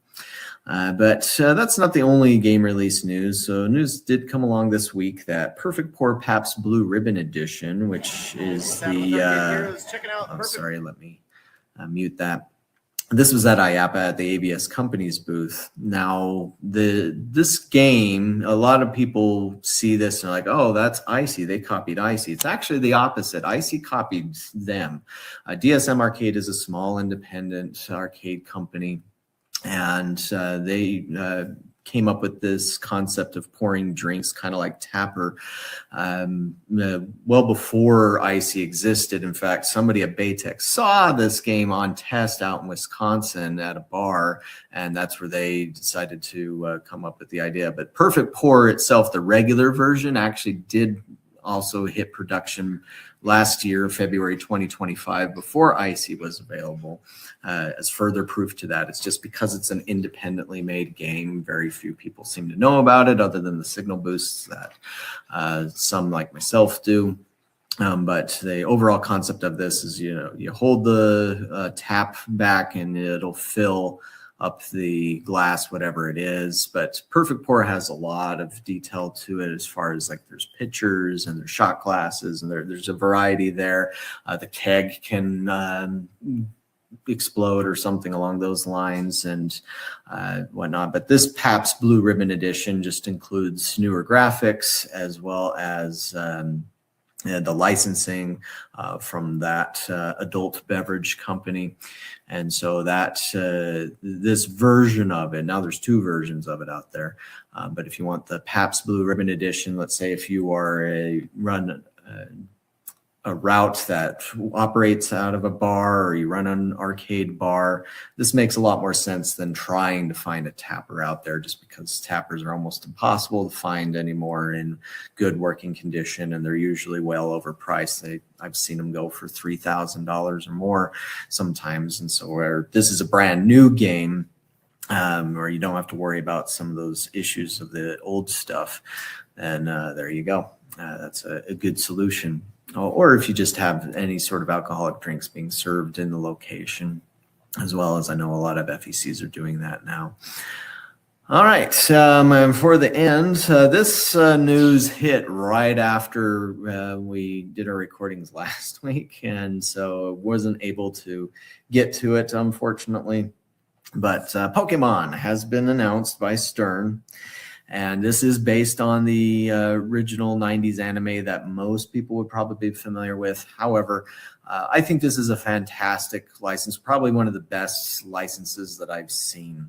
But that's not the only game release news. So news did come along this week that Perfect Poor Pabst Blue Ribbon Edition, which is the sorry, let me mute that. This was at IAPA at the ABS Companies booth. Now, this game, a lot of people see this and are like, oh, that's Icy. They copied Icy. It's actually the opposite. Icy copied them. DSM Arcade is a small independent arcade company, and they came up with this concept of pouring drinks kind of like Tapper well before Icy existed. In fact, somebody at Baytech saw this game on test out in Wisconsin at a bar, and that's where they decided to come up with the idea. But Perfect Pour itself, the regular version, actually did also hit production last year, February 2025, before Icy was available. As further proof to that, it's just because it's an independently made game, very few people seem to know about it other than the signal boosts that some like myself do. But the overall concept of this is, you hold the tap back and it'll fill up the glass, whatever it is. But Perfect Pour has a lot of detail to it as far as like there's pitchers and there's shot glasses and there's a variety there. The keg can explode or something along those lines and whatnot. But this Pabst Blue Ribbon Edition just includes newer graphics as well as the licensing from that adult beverage company. And so that this version of it, now there's two versions of it out there. But if you want the Pabst Blue Ribbon Edition, let's say if you are run a route that operates out of a bar or you run an arcade bar, this makes a lot more sense than trying to find a tapper out there, just because tappers are almost impossible to find anymore in good working condition, and they're usually well overpriced. I've seen them go for $3,000 or more sometimes. And so where this is a brand new game, or you don't have to worry about some of those issues of the old stuff, then there you go. That's a good solution. Or if you just have any sort of alcoholic drinks being served in the location, as well as I know a lot of FECs are doing that now. All right, and for the end, this news hit right after we did our recordings last week, and so wasn't able to get to it, unfortunately. But Pokemon has been announced by Stern. And this is based on the original 90s anime that most people would probably be familiar with. However, I think this is a fantastic license, probably one of the best licenses that I've seen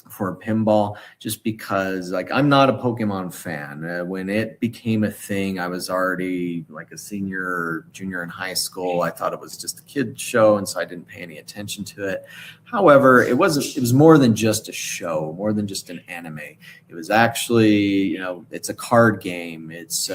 for pinball, just because like I'm not a Pokemon fan. When it became a thing, I was already like a senior or junior in high school. I thought it was just a kid show, and so I didn't pay any attention to it. However, it was more than just a show, more than just an anime. It was actually, it's a card game. It's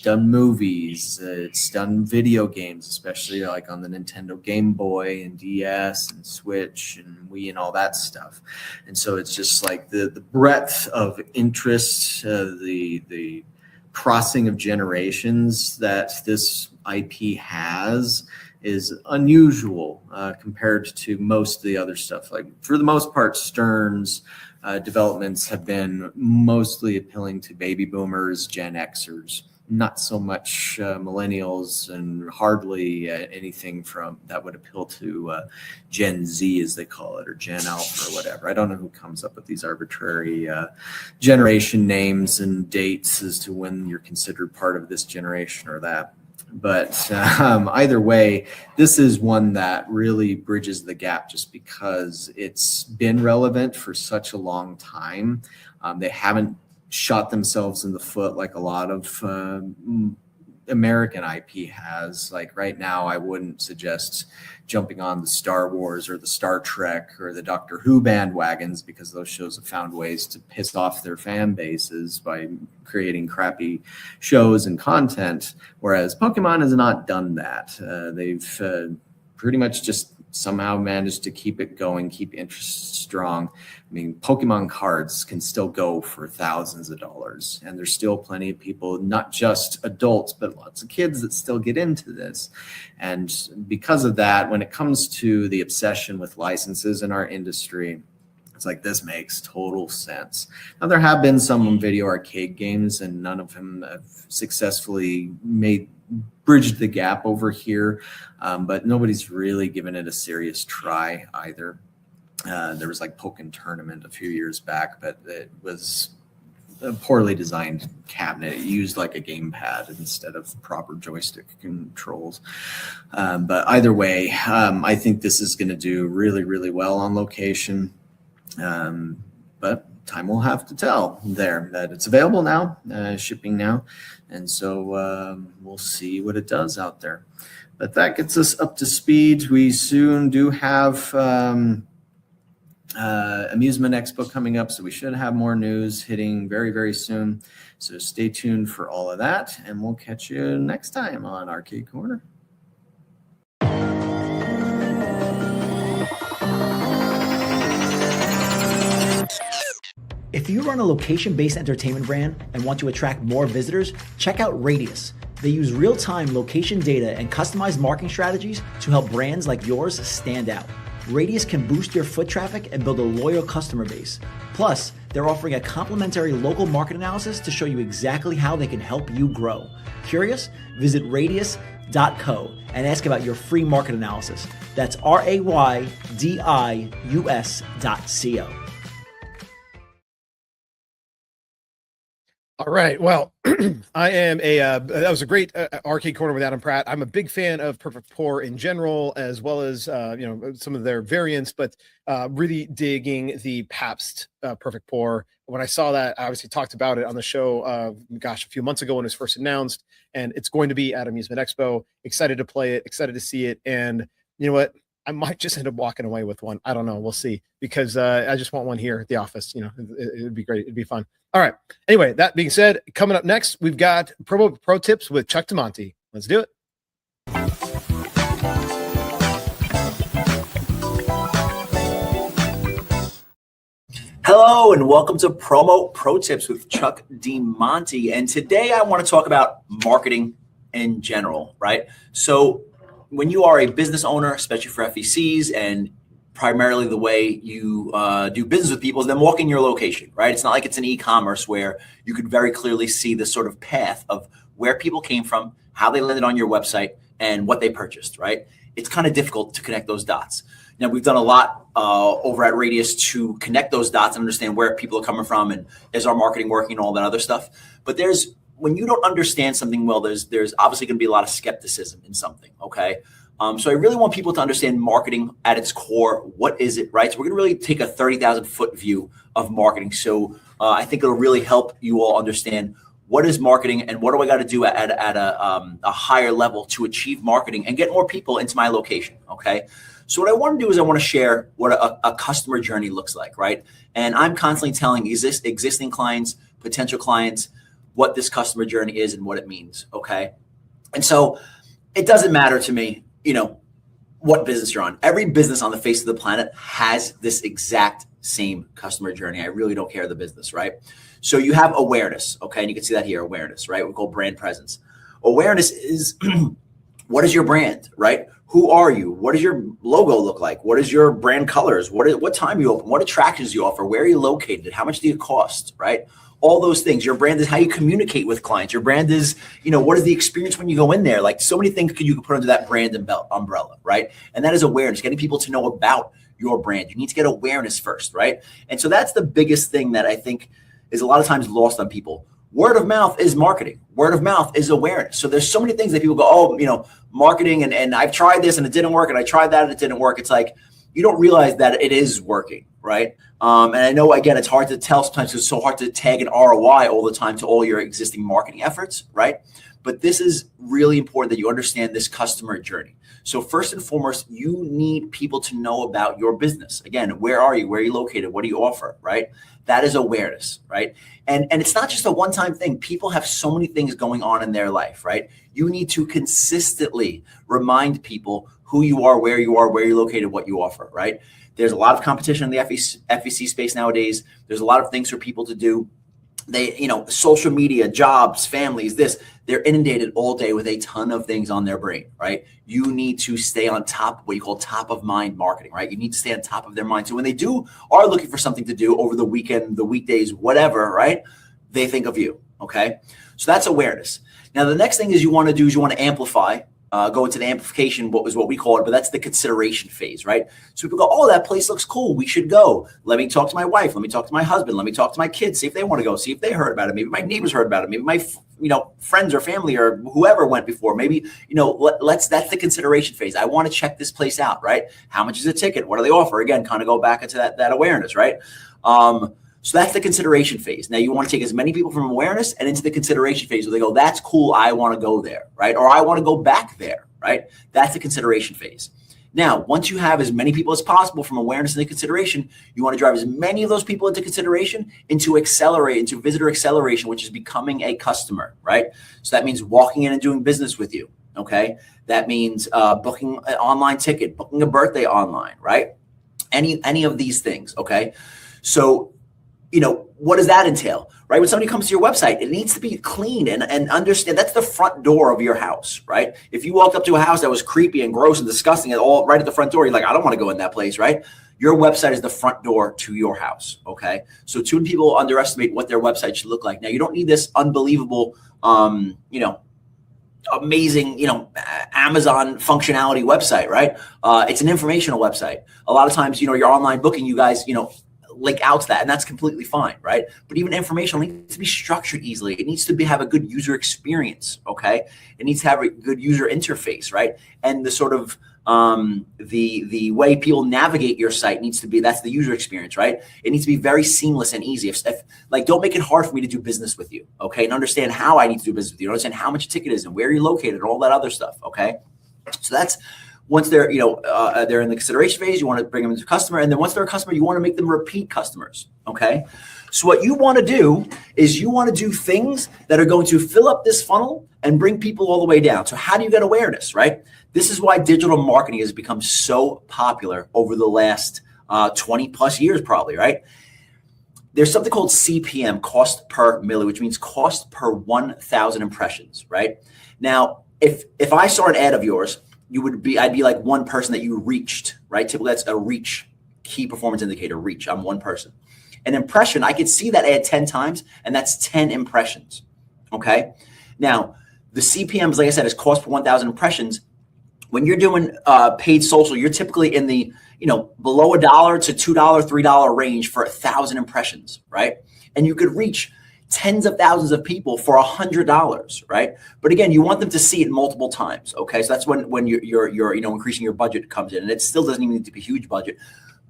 done movies. It's done video games, especially like on the Nintendo Game Boy and DS and Switch and Wii and all that stuff. And so it's just like the breadth of interest, the crossing of generations that this IP has is unusual compared to most of the other stuff. Like for the most part, Stern's developments have been mostly appealing to baby boomers, Gen Xers, not so much millennials, and hardly anything from that would appeal to Gen Z, as they call it, or Gen Alpha or whatever. I don't know who comes up with these arbitrary generation names and dates as to when you're considered part of this generation or that. But either way, this is one that really bridges the gap just because it's been relevant for such a long time. They haven't shot themselves in the foot like a lot of American IP has. Like right now, I wouldn't suggest jumping on the Star Wars or the Star Trek or the Doctor Who bandwagons, because those shows have found ways to piss off their fan bases by creating crappy shows and content, whereas Pokemon has not done that. They've pretty much just somehow managed to keep it going, keep interest strong. I mean, Pokemon cards can still go for thousands of dollars, and there's still plenty of people, not just adults, but lots of kids that still get into this. And because of that, when it comes to the obsession with licenses in our industry, it's like, this makes total sense. Now, there have been some video arcade games, and none of them have successfully bridged the gap over here, but nobody's really given it a serious try either. There was like Pokken Tournament a few years back, but it was a poorly designed cabinet. It used like a gamepad instead of proper joystick controls. But either way, I think this is going to do really, really well on location. But time will have to tell there that it's available now, shipping now. And so we'll see what it does out there. But that gets us up to speed. We soon do have Amusement Expo coming up, so we should have more news hitting very, very soon. So stay tuned for all of that, and we'll catch you next time on Arcade Corner. If you run a location-based entertainment brand and want to attract more visitors, check out Radius. They use real-time location data and customized marketing strategies to help brands like yours stand out. Radius can boost your foot traffic and build a loyal customer base. Plus, they're offering a complimentary local market analysis to show you exactly how they can help you grow. Curious? Visit radius.co and ask about your free market analysis. That's RAYDIUS.co. All right. Well, I am that was a great Arcade Corner with Adam Pratt. I'm a big fan of Perfect Pour in general, as well as, some of their variants, but really digging the Pabst Perfect Pour. When I saw that, I obviously talked about it on the show, a few months ago when it was first announced, and it's going to be at Amusement Expo. Excited to play it, excited to see it. And you know what? I might just end up walking away with one. I don't know. We'll see, because I just want one here at the office. It'd be great. It'd be fun. All right. Anyway, that being said, coming up next, we've got pro tips with Chuck DeMonte. Let's do it. Hello and welcome to Promo Pro Tips with Chuck DeMonte. And today I want to talk about marketing in general, right? So when you are a business owner, especially for FECs, and primarily the way you do business with people is them walking your location, right? It's not like it's an e-commerce where you could very clearly see the sort of path of where people came from, how they landed on your website, and what they purchased, right? It's kind of difficult to connect those dots. Now, we've done a lot over at Radius to connect those dots and understand where people are coming from and is our marketing working and all that other stuff. But when you don't understand something well, there's obviously going to be a lot of skepticism in something, okay? So I really want people to understand marketing at its core. What is it, right? So we're going to really take a 30,000 foot view of marketing. So I think it'll really help you all understand what is marketing and what do I got to do at a higher level to achieve marketing and get more people into my location, okay? So what I want to do is I want to share what a customer journey looks like, right? And I'm constantly telling existing clients, potential clients, what this customer journey is and what it means, okay? And so it doesn't matter to me, what business you're on. Every business on the face of the planet has this exact same customer journey. I really don't care the business, right? So you have awareness, okay? And you can see that here, awareness, right? We call brand presence. Awareness is what is your brand, right? Who are you? What does your logo look like? What is your brand colors? What time you open? What attractions you offer? Where are you located? How much do you cost, right? All those things. Your brand is how you communicate with clients. Your brand is, what is the experience when you go in there? Like so many things you can put under that brand umbrella, right? And that is awareness, getting people to know about your brand. You need to get awareness first, right? And so that's the biggest thing that I think is a lot of times lost on people. Word of mouth is marketing. Word of mouth is awareness. So there's so many things that people go, marketing and I've tried this and it didn't work and I tried that and it didn't work. It's like, you don't realize that it is working, right? And I know, again, it's hard to tell sometimes. It's so hard to tag an ROI all the time to all your existing marketing efforts, right? But this is really important that you understand this customer journey. So first and foremost, you need people to know about your business. Again, where are you? Where are you located? What do you offer, right? That is awareness, right? And it's not just a one-time thing. People have so many things going on in their life, right? You need to consistently remind people who you are, where you're located, what you offer, right? There's a lot of competition in the FEC space nowadays. There's a lot of things for people to do. They, social media, jobs, families, they're inundated all day with a ton of things on their brain, right? You need to stay on top, what you call top of mind marketing, right? You need to stay on top of their mind. So when they are looking for something to do over the weekend, the weekdays, whatever, right? They think of you, okay? So that's awareness. Now, the next thing you want to amplify, go into the amplification, what we call it, but that's the consideration phase, right? So people go, oh, that place looks cool. We should go. Let me talk to my wife. Let me talk to my husband. Let me talk to my kids. See if they want to go. See if they heard about it. Maybe my neighbors heard about it. Maybe my, friends or family or whoever went before. Maybe, that's the consideration phase. I want to check this place out, right? How much is a ticket? What do they offer? Again, kind of go back into that awareness, right? So that's the consideration phase. Now you want to take as many people from awareness and into the consideration phase where they go, that's cool, I want to go there, right? Or I want to go back there, right? That's the consideration phase. Now, once you have as many people as possible from awareness into consideration, you want to drive as many of those people into consideration into visitor acceleration, which is becoming a customer, right? So that means walking in and doing business with you, okay? That means booking an online ticket, booking a birthday online, right? Any of these things, okay? So, what does that entail, right? When somebody comes to your website, it needs to be clean and understand that's the front door of your house, right? If you walked up to a house that was creepy and gross and disgusting and all right at the front door, you're like, I don't want to go in that place, right? Your website is the front door to your house, okay? So too many people underestimate what their website should look like. Now, you don't need this unbelievable, amazing, Amazon functionality website, right? It's an informational website. A lot of times, your online booking, you guys, link out to that, and that's completely fine, right? But even informational needs to be structured easily. It needs to have a good user experience, okay? It needs to have a good user interface, right? And the sort of the way people navigate your site needs to be, that's the user experience, right? It needs to be very seamless and easy. If don't make it hard for me to do business with you, okay? And understand how I need to do business with you, understand how much a ticket is and where you're located and all that other stuff, okay? So that's once they're, they're in the consideration phase, you want to bring them into a customer. And then once they're a customer, you want to make them repeat customers. Okay. So what you want to do is you want to do things that are going to fill up this funnel and bring people all the way down. So how do you get awareness, right? This is why digital marketing has become so popular over the last 20 plus years, probably, right? There's something called CPM, cost per milli, which means cost per 1,000 impressions, right? Now, if I saw an ad of yours, I'd be like one person that you reached, right? Typically that's a reach, key performance indicator, reach. I'm one person. An impression, I could see that ad 10 times, and that's 10 impressions, okay? Now, the CPMs, like I said, is cost per 1,000 impressions. When you're doing paid social, you're typically in the, below $1 to $2, $3 range for 1,000 impressions, right? And you could reach tens of thousands of people for $100, right? But again, you want them to see it multiple times, okay? So that's when you're increasing your budget comes in, and it still doesn't even need to be a huge budget.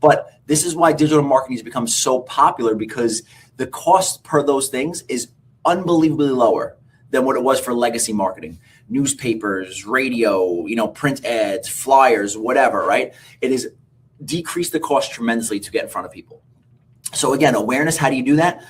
But this is why digital marketing has become so popular, because the cost per those things is unbelievably lower than what it was for legacy marketing, newspapers, radio, print ads, flyers, whatever, right? It has decreased the cost tremendously to get in front of people. So again, awareness, how do you do that?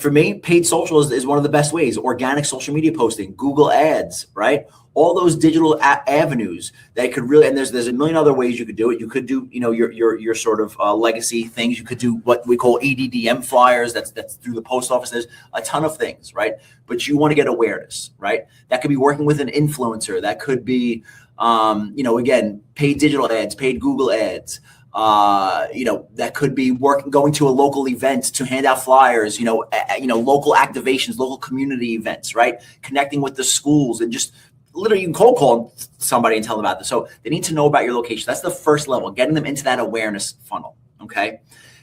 For me, paid social is one of the best ways. Organic social media posting, Google ads, right? All those digital avenues that could really, and there's a million other ways you could do it. You could do, your sort of legacy things. You could do what we call EDDM flyers. That's through the post office. There's a ton of things, right? But you want to get awareness, right? That could be working with an influencer. That could be, again, paid digital ads, paid Google ads. That could be going to a local event to hand out flyers, local activations, local community events, right? Connecting with the schools, and just literally you can cold call somebody and tell them about this. So they need to know about your location. That's the first level, getting them into that awareness funnel. Okay.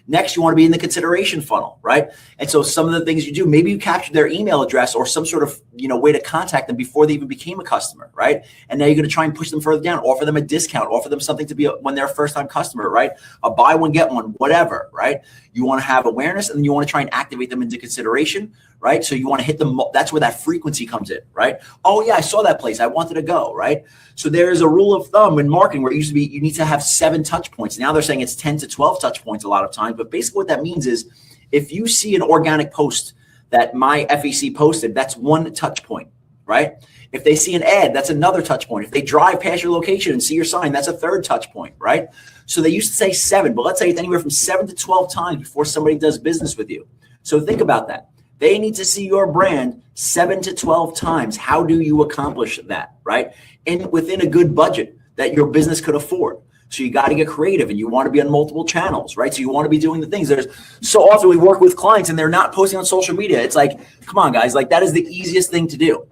Next, you want to be in the consideration funnel, right? And so some of the things you do, maybe you capture their email address or some sort of, way to contact them before they even became a customer, right? And now you're going to try and push them further down, offer them a discount, offer them something to be when they're a first-time customer, right? A buy one, get one, whatever, right? You want to have awareness, and then you want to try and activate them into consideration, right? So you want to hit them. That's where that frequency comes in, right? Oh yeah, I saw that place. I wanted to go, right? So there's a rule of thumb in marketing where it used to be you need to have 7 touch points. Now they're saying it's 10 to 12 touch points a lot of times. But basically what that means is if you see an organic post that my FEC posted, that's 1 touch point, right? If they see an ad, that's another touch point. If they drive past your location and see your sign, that's a 3rd touch point, right? So they used to say 7, but let's say it's anywhere from 7 to 12 times before somebody does business with you. So think about that. They need to see your brand 7 to 12 times. How do you accomplish that, right? And within a good budget that your business could afford. So you got to get creative, and you want to be on multiple channels, right? So you want to be doing the things. There's so often we work with clients and they're not posting on social media. It's like, come on, guys, like that is the easiest thing to do.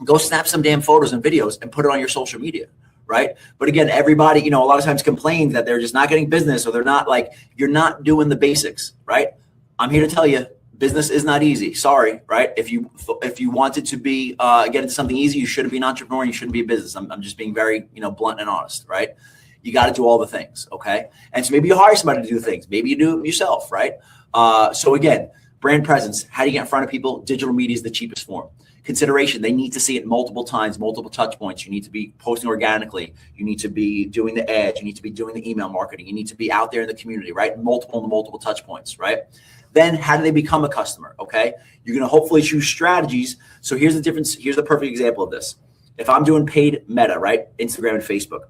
Go snap some damn photos and videos and put it on your social media, right? But again, everybody, a lot of times complains that they're just not getting business, or they're not you're not doing the basics, right? I'm here to tell you, business is not easy. Sorry, right? If you wanted to be get into something easy, you shouldn't be an entrepreneur. You shouldn't be a business. I'm just being very blunt and honest, right? You got to do all the things, okay? And so maybe you hire somebody to do things. Maybe you do them yourself, right? So again, brand presence, how do you get in front of people? Digital media is the cheapest form. Consideration, they need to see it multiple times, multiple touch points. You need to be posting organically. You need to be doing the ads. You need to be doing the email marketing. You need to be out there in the community, right? Multiple touch points, right? Then how do they become a customer, okay? You're going to hopefully choose strategies. So here's the difference. Here's a perfect example of this. If I'm doing paid meta, right? Instagram and Facebook.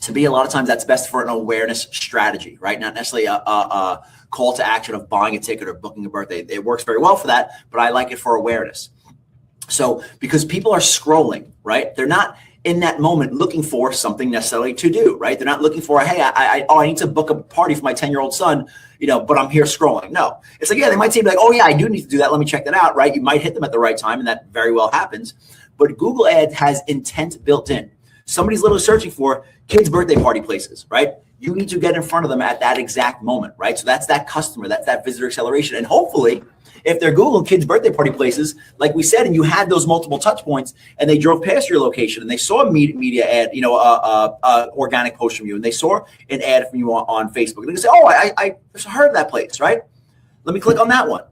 To me, a lot of times that's best for an awareness strategy, right? Not necessarily a call to action of buying a ticket or booking a birthday. It works very well for that, but I like it for awareness. So because people are scrolling, right? They're not in that moment looking for something necessarily to do, right? They're not looking for, hey, I need to book a party for my 10-year-old son, but I'm here scrolling. No, it's like, yeah, they might say like, oh yeah, I do need to do that. Let me check that out, right? You might hit them at the right time, and that very well happens. But Google Ads has intent built in. Somebody's literally searching for kids' birthday party places, right? You need to get in front of them at that exact moment, right? So that's that customer, that's that visitor acceleration. And hopefully, if they're Googling kids' birthday party places, like we said, and you had those multiple touch points, and they drove past your location, and they saw a media ad, organic post from you, and they saw an ad from you on Facebook, and they can say, oh, I heard of that place, right? Let me click on that one,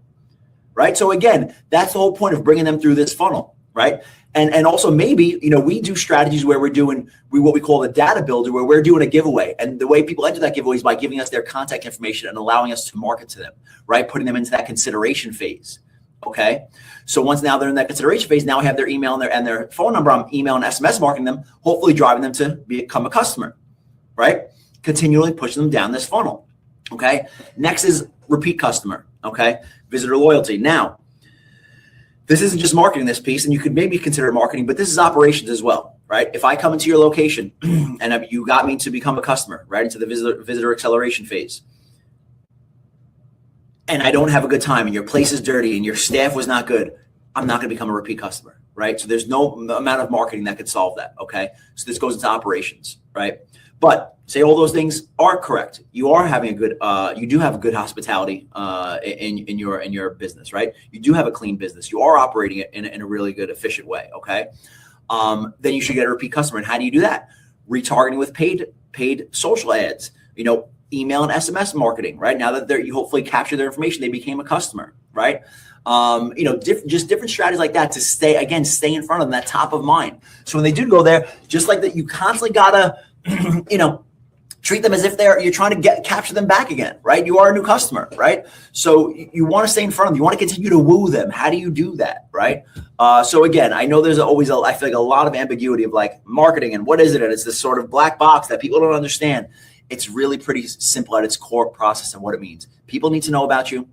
right? So again, that's the whole point of bringing them through this funnel, right? And also maybe, we do strategies where we're doing what we call the data builder, where we're doing a giveaway. And the way people enter that giveaway is by giving us their contact information and allowing us to market to them, right? Putting them into that consideration phase. Okay. So once now they're in that consideration phase, now I have their email and their phone number. I'm email and SMS marketing them, hopefully driving them to become a customer, right? Continually pushing them down this funnel. Okay. Next is repeat customer. Okay. Visitor loyalty. Now, this isn't just marketing, this piece, and you could maybe consider it marketing, but this is operations as well, right? If I come into your location and you got me to become a customer, right, into the visitor acceleration phase, and I don't have a good time, and your place is dirty, and your staff was not good, I'm not going to become a repeat customer, right? So there's no amount of marketing that could solve that, okay? So this goes into operations, right? But say all those things are correct. You are having a good, you do have a good hospitality in your business, right? You do have a clean business. You are operating it in a really good, efficient way, okay? Then you should get a repeat customer. And how do you do that? Retargeting with paid social ads, email and SMS marketing, right? Now that you hopefully capture their information, they became a customer, right? Just different strategies like that to stay in front of them, that top of mind. So when they do go there, just like that, you constantly gotta, treat them as if you're trying to capture them back again, right? You are a new customer, right? So you want to stay in front of them. You want to continue to woo them. How do you do that, right? So again, I know there's always, I feel like a lot of ambiguity of like marketing and what is it? And it's this sort of black box that people don't understand. It's really pretty simple at its core process and what it means. People need to know about you.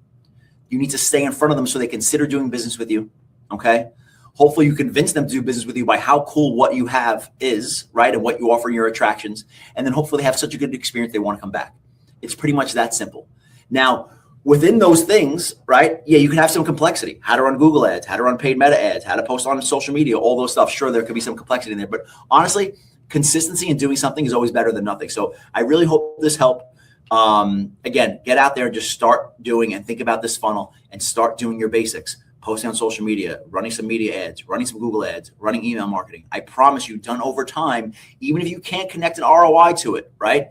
You need to stay in front of them so they consider doing business with you, okay? Hopefully you convince them to do business with you by how cool what you have is, right? And what you offer in your attractions. And then hopefully they have such a good experience, they want to come back. It's pretty much that simple. Now, within those things, right? Yeah, you can have some complexity. How to run Google ads, how to run paid meta ads, how to post on social media, all those stuff. Sure, there could be some complexity in there, but honestly, consistency in doing something is always better than nothing. So I really hope this helped. Again, get out there and just start doing and think about this funnel and start doing your basics. Posting on social media, running some media ads, running some Google ads, running email marketing. I promise you, done over time, even if you can't connect an ROI to it, right?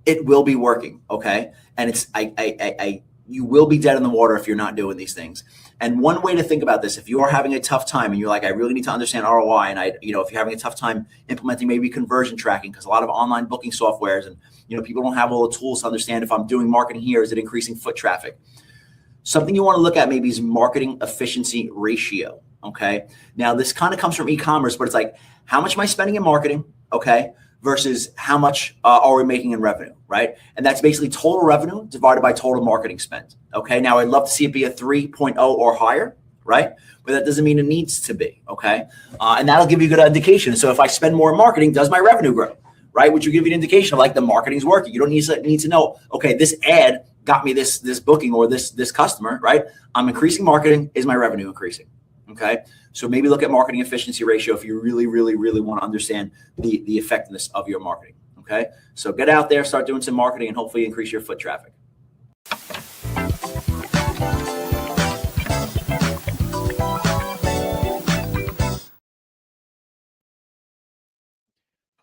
It will be working, okay? And you will be dead in the water if you're not doing these things. And one way to think about this, if you are having a tough time and you're like, I really need to understand ROI, and if you're having a tough time implementing maybe conversion tracking, because a lot of online booking softwares and people don't have all the tools to understand if I'm doing marketing here, is it increasing foot traffic? Something you want to look at maybe is marketing efficiency ratio, okay? Now, this kind of comes from e-commerce, but it's like, how much am I spending in marketing, okay, versus how much are we making in revenue, right? And that's basically total revenue divided by total marketing spend, okay? Now, I'd love to see it be a 3.0 or higher, right? But that doesn't mean it needs to be, okay? And that'll give you a good indication. So if I spend more in marketing, does my revenue grow, right? Which will give you an indication of like the marketing's working. You don't need to know, okay, this ad got me this booking or this customer, right? I'm increasing marketing. Is my revenue increasing? Okay. So maybe look at marketing efficiency ratio if you really, really, really want to understand the effectiveness of your marketing. Okay. So get out there, start doing some marketing, and hopefully increase your foot traffic.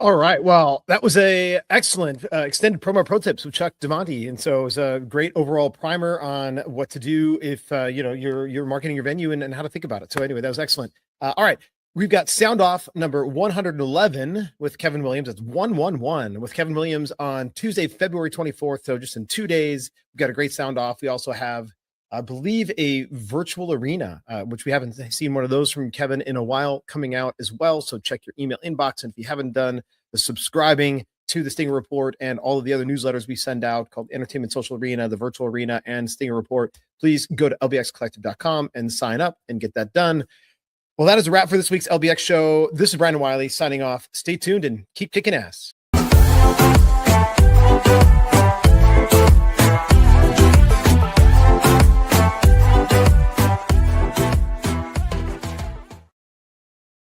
All right. Well, that was a excellent extended promo pro tips with Chuck DeMonte, and so it was a great overall primer on what to do if you're marketing your venue and how to think about it. So anyway, that was excellent. All right, we've got Sound Off number 111 with Kevin Williams. That's 111 with Kevin Williams on Tuesday, February 24th. So just in 2 days, we've got a great Sound Off. We also have, I believe, a virtual arena, which we haven't seen one of those from Kevin in a while, coming out as well. So check your email inbox. And if you haven't done the subscribing to the Stinger Report and all of the other newsletters we send out called Entertainment Social Arena, the Virtual Arena, and Stinger Report, please go to lbxcollective.com and sign up and get that done. Well, that is a wrap for this week's LBX show. This is Brandon Wiley signing off. Stay tuned and keep kicking ass.